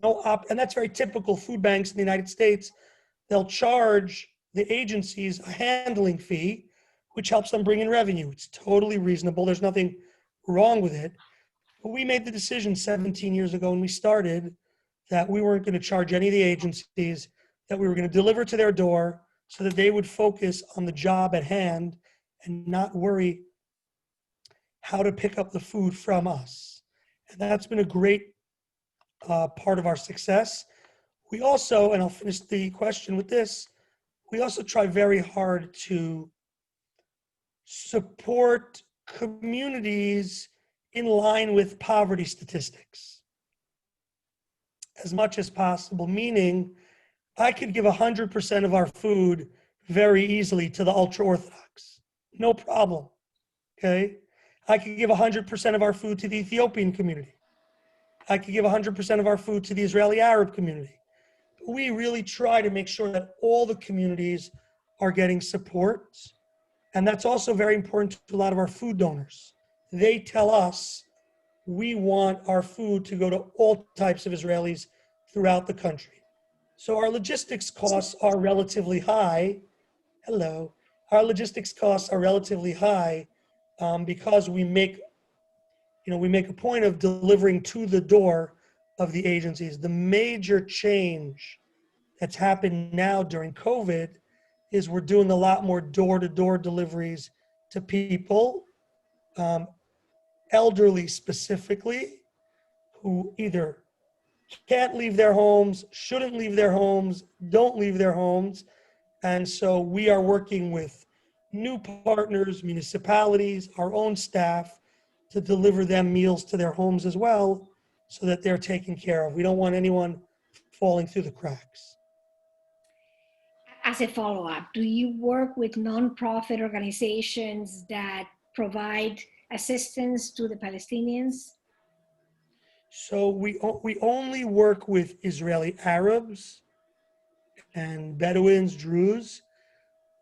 S5: And that's very typical food banks in the United States. They'll charge the agencies a handling fee, which helps them bring in revenue. It's totally reasonable. There's nothing wrong with it. But we made the decision 17 years ago when we started that we weren't going to charge any of the agencies, that we were going to deliver to their door so that they would focus on the job at hand and not worry how to pick up the food from us. And that's been a great part of our success. We also, and I'll finish the question with this, we also try very hard to support communities in line with poverty statistics as much as possible, meaning I could give 100% of our food very easily to the ultra-Orthodox, no problem, okay? I could give 100% of our food to the Ethiopian community. I could give 100% of our food to the Israeli Arab community. But we really try to make sure that all the communities are getting support. And that's also very important to a lot of our food donors. They tell us we want our food to go to all types of Israelis throughout the country. So our logistics costs are relatively high. Hello. Our logistics costs are relatively high because we make a point of delivering to the door of the agencies. The major change that's happened now during COVID is we're doing a lot more door-to-door deliveries to people, elderly specifically, who either can't leave their homes, shouldn't leave their homes, don't leave their homes. And so we are working with new partners, municipalities, our own staff, to deliver them meals to their homes as well, so that they're taken care of. We don't want anyone falling through the cracks.
S2: As a follow-up, do you work with nonprofit organizations that provide assistance to the Palestinians?
S5: So we only work with Israeli Arabs and Bedouins, Druze.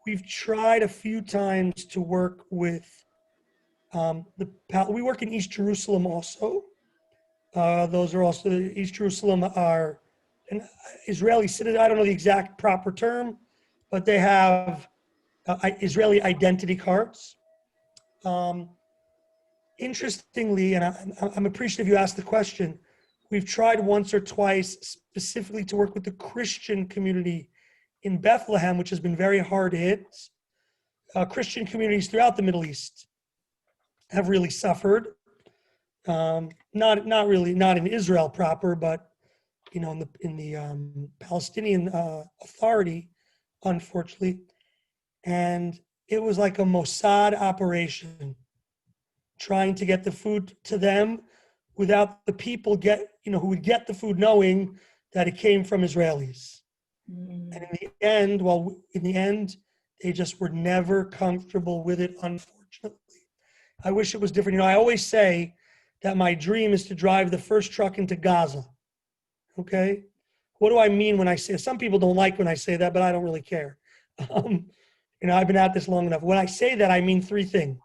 S5: We've tried a few times to work with we work in East Jerusalem also. Those are also, East Jerusalem are an Israeli citizen. I don't know the exact proper term, but they have Israeli identity cards. Interestingly, and I'm appreciative you asked the question, we've tried once or twice specifically to work with the Christian community in Bethlehem, which has been very hard hit. Christian communities throughout the Middle East have really suffered. Not in Israel proper, but in the Palestinian Authority, unfortunately. And it was like a Mossad operation, trying to get the food to them without the people who would get the food knowing that it came from Israelis. And in the end, they just were never comfortable with it, unfortunately. I wish it was different. I always say that my dream is to drive the first truck into Gaza. Okay? What do I mean when I say, some people don't like when I say that, but I don't really care. I've been at this long enough. When I say that, I mean three things.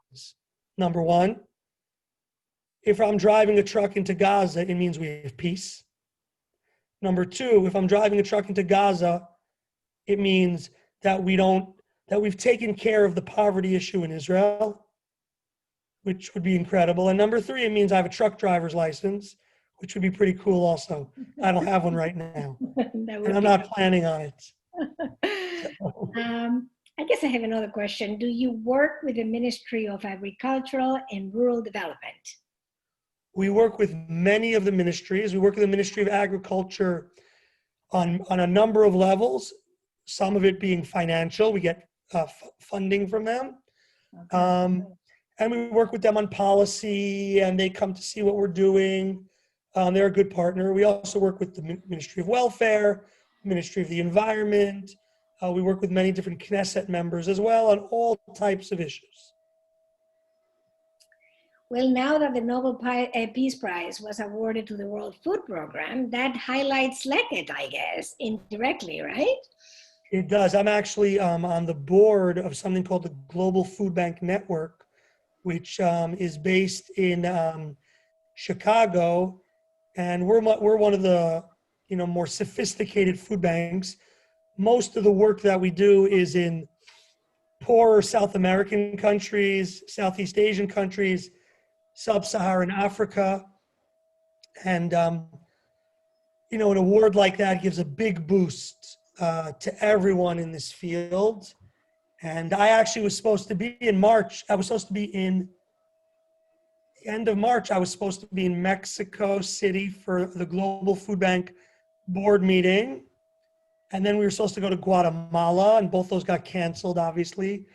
S5: Number one, if I'm driving a truck into Gaza, it means we have peace. Number two, if I'm driving a truck into Gaza, it means that we've taken care of the poverty issue in Israel, which would be incredible. And number three, it means I have a truck driver's license, which would be pretty cool also. I don't have one right now, and I'm not planning on it.
S2: I guess I have another question. Do you work with the Ministry of Agricultural and Rural Development?
S5: We work with many of the ministries. We work with the Ministry of Agriculture on a number of levels, some of it being financial. We get funding from them. Okay. And we work with them on policy, and they come to see what we're doing. They're a good partner. We also work with the Ministry of Welfare, Ministry of the Environment. We work with many different Knesset members as well on all types of issues.
S2: Well, now that the Nobel Peace Prize was awarded to the World Food Program, that highlights Leket, I guess, indirectly, right?
S5: It does. I'm actually on the board of something called the Global Food Bank Network, which is based in Chicago, and we're one of the more sophisticated food banks. Most of the work that we do is in poorer South American countries, Southeast Asian countries, Sub-Saharan Africa. And, an award like that gives a big boost to everyone in this field. And I actually was supposed to be in March. I was supposed to be in the end of March. I was supposed to be in Mexico City for the Global Food Bank board meeting. And then we were supposed to go to Guatemala, and both those got canceled, obviously.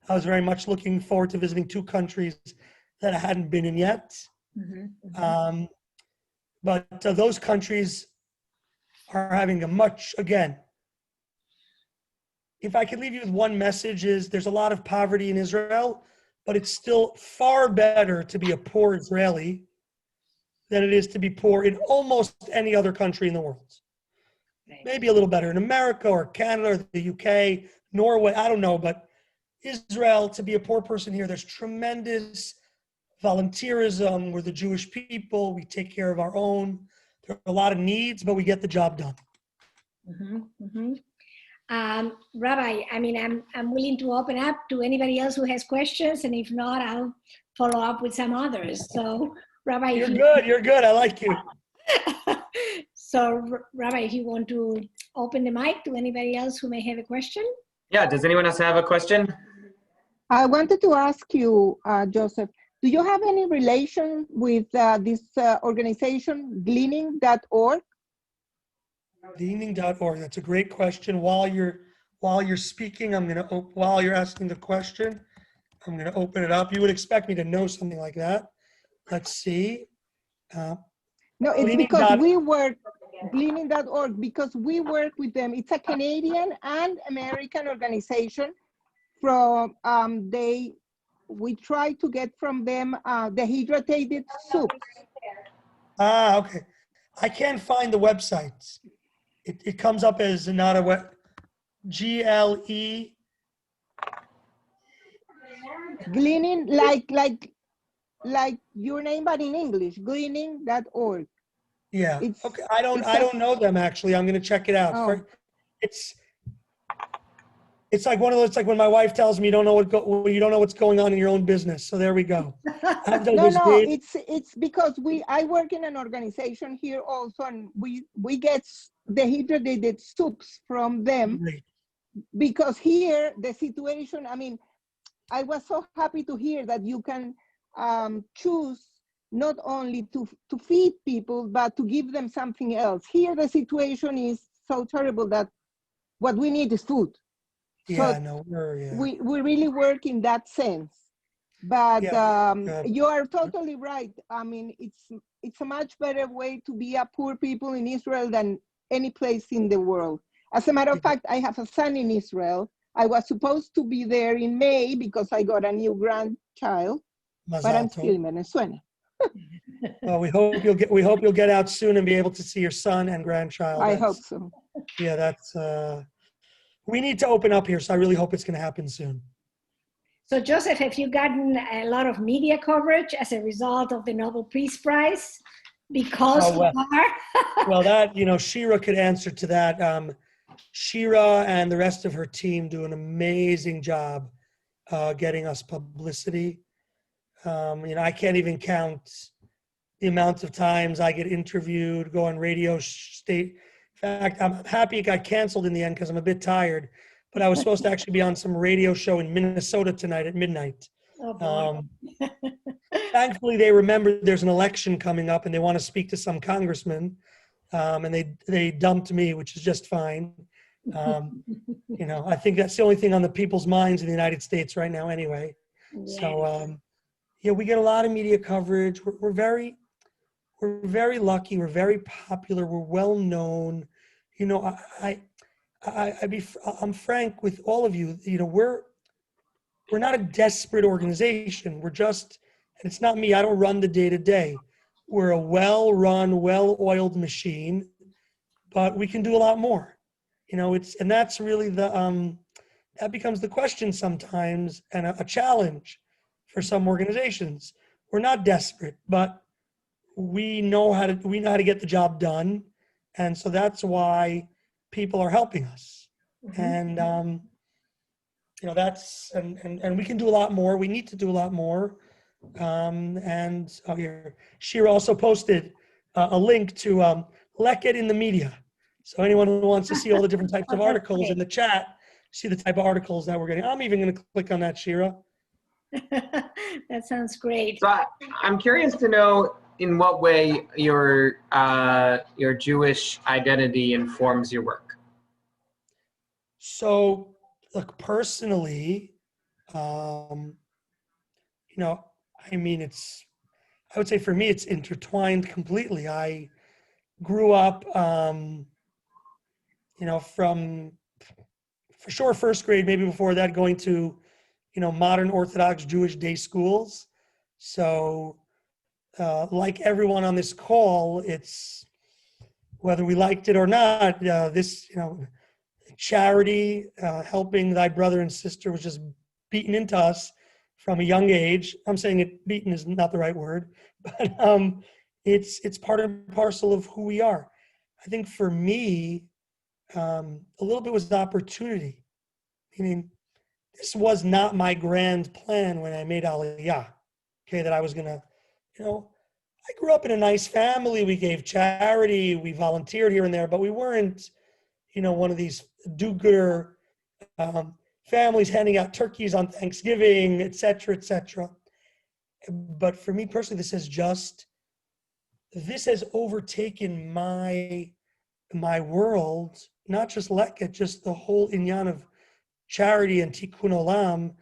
S5: I was very much looking forward to visiting two countries that I hadn't been in yet. Mm-hmm. But those countries are having if I could leave you with one message, is there's a lot of poverty in Israel, but it's still far better to be a poor Israeli than it is to be poor in almost any other country in the world. Maybe a little better in America or Canada or the UK, Norway, I don't know, but Israel, to be a poor person here, there's tremendous volunteerism. We're the Jewish people. We take care of our own. There are a lot of needs, but we get the job done.
S2: Mm-hmm, mm-hmm. Rabbi, I'm willing to open up to anybody else who has questions, and if not, I'll follow up with some others. So, Rabbi,
S5: you're good. I like you.
S2: So, Rabbi, if you want to open the mic to anybody else who may have a question.
S1: Yeah, does anyone else have a question?
S4: I wanted to ask you, Joseph, do you have any relation with this organization, gleaning.org?
S5: Gleaning.org, that's a great question. While you're speaking, while you're asking the question, I'm gonna open it up. You would expect me to know something like that. Let's see.
S4: No, it's because we work, Gleaning.org, because we work with them. It's a Canadian and American organization. We try to get from them dehydrated soups.
S5: Okay. I can't find the websites. It comes up as not a web. GLE.
S4: Gleaning, like your name, but in English. Gleaning.org.
S5: Yeah. Okay. I don't know them actually. I'm going to check it out. Oh. It's like one of those. It's like when my wife tells me you don't know what's going on in your own business. So there we go.
S4: No. It's because I work in an organization here also, and we get dehydrated soups from them. because here the situation, I mean, I was so happy to hear that you can choose not only to feed people, but to give them something else. Here the situation is so terrible that what we need is food.
S5: Yeah,
S4: So
S5: no,
S4: we really work in that sense. But you are totally right. I mean, it's a much better way to be a poor people in Israel than any place in the world. As a matter of fact, I have a son in Israel. I was supposed to be there in May because I got a new grandchild, but I'm still in Venezuela.
S5: Well, we hope you'll get out soon and be able to see your son and grandchild.
S4: I hope so.
S5: Yeah, that's we need to open up here, so I really hope it's going to happen soon.
S2: So Joseph, have you gotten a lot of media coverage as a result of the Nobel Peace Prize? Because you are?
S5: Well, that, Shira could answer to that. Shira and the rest of her team do an amazing job getting us publicity. I can't even count the amount of times I get interviewed, go on radio state. In fact, I'm happy it got canceled in the end because I'm a bit tired. But I was supposed to actually be on some radio show in Minnesota tonight at midnight.
S2: Oh,
S5: Thankfully, they remember there's an election coming up and they want to speak to some congressman. And they dumped me, which is just fine. I think that's the only thing on the people's minds in the United States right now anyway.
S2: yeah.
S5: So, we get a lot of media coverage. We're very lucky. We're very popular. We're well known. I'm frank with all of you. We're not a desperate organization. We're just, and it's not me. I don't run the day to day. We're a well-run, well-oiled machine, but we can do a lot more. And that's really that becomes the question sometimes, and a challenge for some organizations. We're not desperate, but we know how to get the job done, and so that's why people are helping us. And that's and we can do a lot more. We need to do a lot more. Here, Shira also posted a link to Leket in the media. So anyone who wants to see all the different types of articles in the chat, see the type of articles that we're getting. I'm even going to click on that, Shira.
S2: That sounds great.
S1: So I'm curious to know in what way your Jewish identity informs your work.
S5: So, look, personally, I would say for me, it's intertwined completely. I grew up, from, for sure, first grade, maybe before that, going to, modern Orthodox Jewish day schools. So, like everyone on this call, it's, whether we liked it or not, this, charity, helping thy brother and sister was just beaten into us from a young age. I'm saying it, beaten is not the right word, but it's part and parcel of who we are. I think for me, a little bit was the opportunity. Meaning, this was not my grand plan when I made Aliyah, okay, that I was gonna, I grew up in a nice family. We gave charity, we volunteered here and there, but we weren't, one of these do-gooder families handing out turkeys on Thanksgiving, et cetera, et cetera. But for me personally, this has overtaken my world, not just Leket, just the whole inyan of charity and tikkun olam,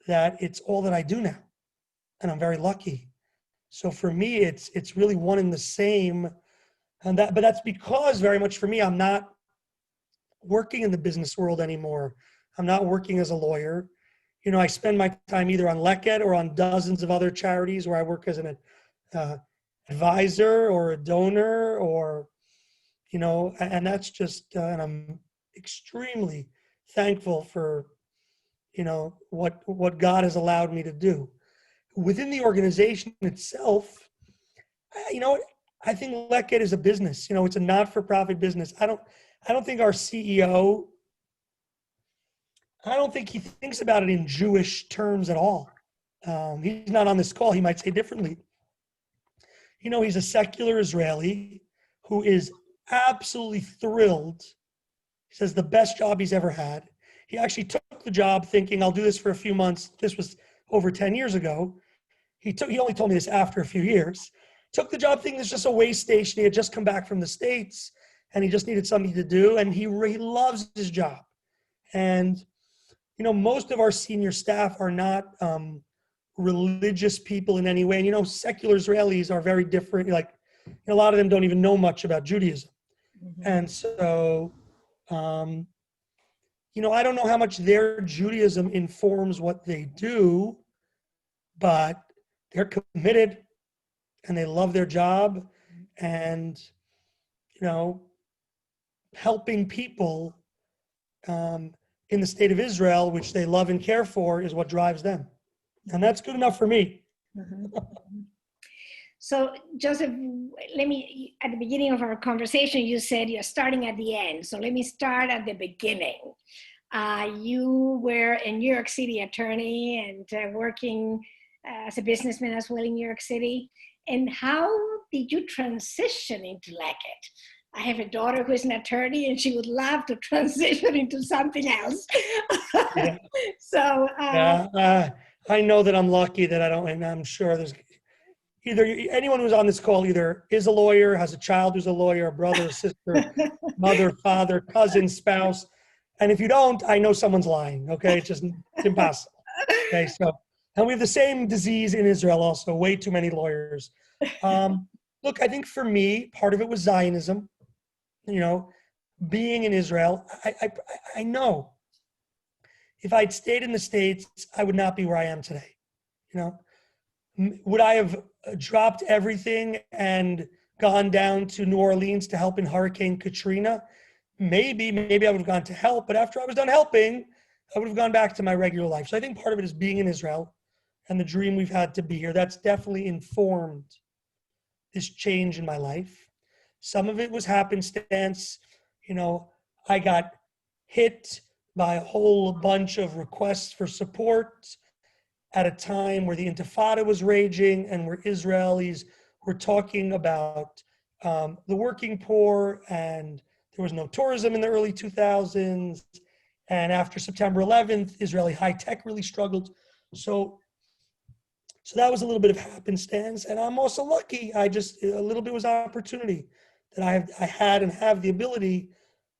S5: that it's all that I do now. And I'm very lucky. So for me, it's really one and the same. But that's because very much for me, I'm not working in the business world anymore. I'm not working as a lawyer. I spend my time either on Leket or on dozens of other charities where I work as an advisor or a donor, or, and that's just, and I'm extremely thankful for, what God has allowed me to do. Within the organization itself, I think Leket is a business. It's a not-for-profit business. I don't think our CEO, I don't think he thinks about it in Jewish terms at all. He's not on this call. He might say differently. He's a secular Israeli who is absolutely thrilled. He says the best job he's ever had. he actually took the job thinking, I'll do this for a few months. This was over 10 years ago. He only told me this after a few years. Took the job thinking it's just a way station. He had just come back from the States and he just needed something to do. And he loves his job. And, you know, most of our senior staff are not religious people in any way. And, you know, secular Israelis are very different. Like, you know, a lot of them don't even know much about Judaism. And so, you know, I don't know how much their Judaism informs what they do, but they're committed and they love their job, and, you know, helping people in the state of Israel, which they love and care for, is what drives them. And that's good enough for me.
S2: So, Joseph, let me, at the beginning of our conversation, you said you're starting at the end. So let me start at the beginning. You were a New York City attorney and working as a businessman as well in New York City. And how did you transition into Leket? I have a daughter who is an attorney and she would love to transition into something else.
S5: Yeah.
S2: So,
S5: I know that I'm lucky that I don't, and I'm sure there's either anyone who's on this call either is a lawyer, has a child who's a lawyer, a brother, sister, mother, father, cousin, spouse. And if you don't, I know someone's lying. Okay. It's impossible. Okay. So, and we have the same disease in Israel also, way too many lawyers. Look, I think for me, part of it was Zionism. You know, being in Israel, I know if I'd stayed in the States, I would not be where I am today. You know, would I have dropped everything and gone down to New Orleans to help in Hurricane Katrina? Maybe I would have gone to help, but after I was done helping, I would have gone back to my regular life. So I think part of it is being in Israel and the dream we've had to be here. That's definitely informed this change in my life. Some of it was happenstance. You know, I got hit by a whole bunch of requests for support at a time where the Intifada was raging and where Israelis were talking about the working poor, and there was no tourism in the early 2000s. And after September 11th, Israeli high tech really struggled. So that was a little bit of happenstance. And I'm also lucky. A little bit was opportunity that I had and have the ability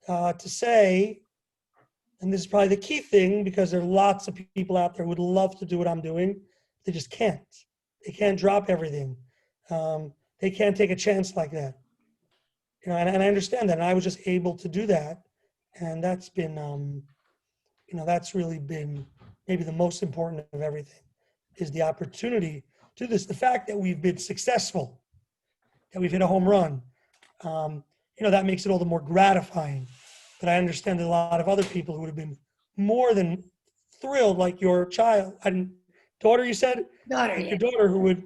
S5: to say, and this is probably the key thing, because there are lots of people out there who would love to do what I'm doing. They just can't. They can't drop everything. They can't take a chance like that. You know, and I understand that. And I was just able to do that. And that's been, you know, that's really been maybe the most important of everything, is the opportunity to do this. The fact that we've been successful, that we've hit a home run, you know, that makes it all the more gratifying. But I understand that a lot of other people who would have been more than thrilled, like your child, daughter, you said?
S2: Daughter,
S5: like
S2: yeah.
S5: Your daughter who would,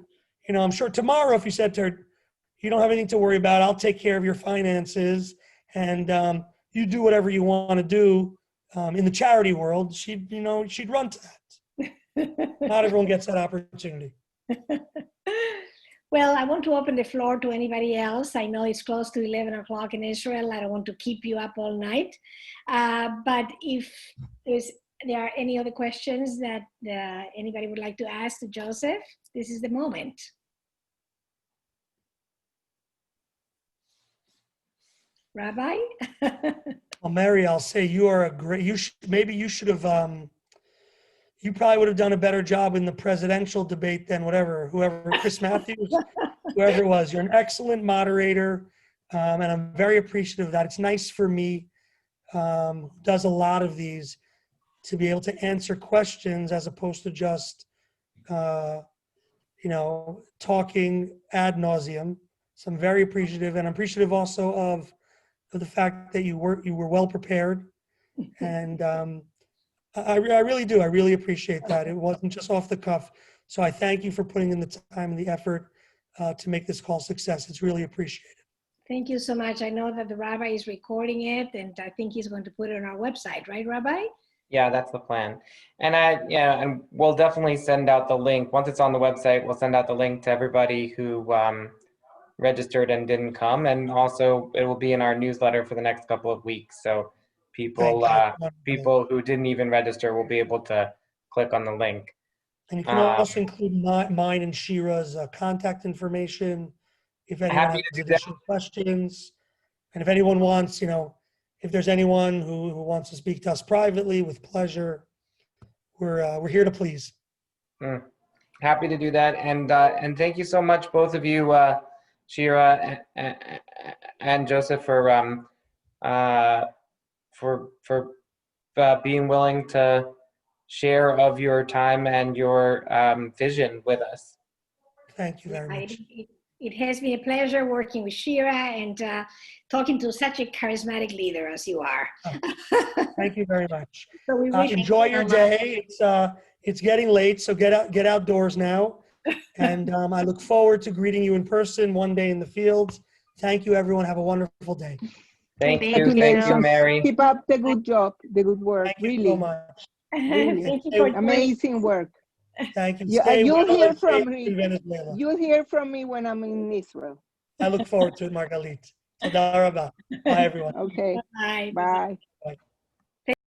S5: you know, I'm sure tomorrow if you said to her, you don't have anything to worry about, I'll take care of your finances, and you do whatever you want to do in the charity world, she'd run to that. Not everyone gets that opportunity.
S2: Well, I want to open the floor to anybody else. I know it's close to 11 o'clock in Israel. I don't want to keep you up all night. But if there are any other questions that anybody would like to ask to Joseph, this is the moment. Rabbi?
S5: Well, Mery, I'll say you are a great, you should have, you probably would have done a better job in the presidential debate than whoever, Chris Matthews, whoever it was. You're an excellent moderator, and I'm very appreciative of that. It's nice for me, who does a lot of these, to be able to answer questions as opposed to just, you know, talking ad nauseum. So I'm very appreciative, and I'm appreciative also of the fact that you were well prepared, and I really do. I really appreciate that. It wasn't just off the cuff. So I thank you for putting in the time and the effort to make this call a success. It's really appreciated.
S2: Thank you so much. I know that the Rabbi is recording it, and I think he's going to put it on our website, right, Rabbi?
S1: Yeah, that's the plan. And and we'll definitely send out the link. Once it's on the website, we'll send out the link to everybody who registered and didn't come. And also it will be in our newsletter for the next couple of weeks. So people people who didn't even register will be able to click on the link.
S5: And you can also include mine and Shira's contact information if anyone has additional questions. And if anyone wants, if there's anyone who wants to speak to us privately, with pleasure, we're here to please.
S1: Happy to do that, and thank you so much, both of you, Shira and Joseph, for being willing to share of your time and your vision with us.
S5: Thank you very much.
S2: It has been a pleasure working with Shira and talking to such a charismatic leader as you are.
S5: Thank you very much.
S2: So we
S5: enjoy your day. It's getting late, so get outdoors now. And I look forward to greeting you in person one day in the fields. Thank you, everyone. Have a wonderful day.
S1: Thank you, Mery.
S4: Keep up the good job, the good work.
S5: Thank
S4: really,
S5: you so much.
S4: Really.
S2: Thank you for
S4: amazing work.
S5: Thank you.
S4: You'll hear from me.
S5: In Venezuela.
S4: You'll hear from me when I'm in Israel.
S5: I look forward to it, Margalit. Toda rabba. Bye, everyone.
S4: Okay.
S2: Bye.
S4: Bye.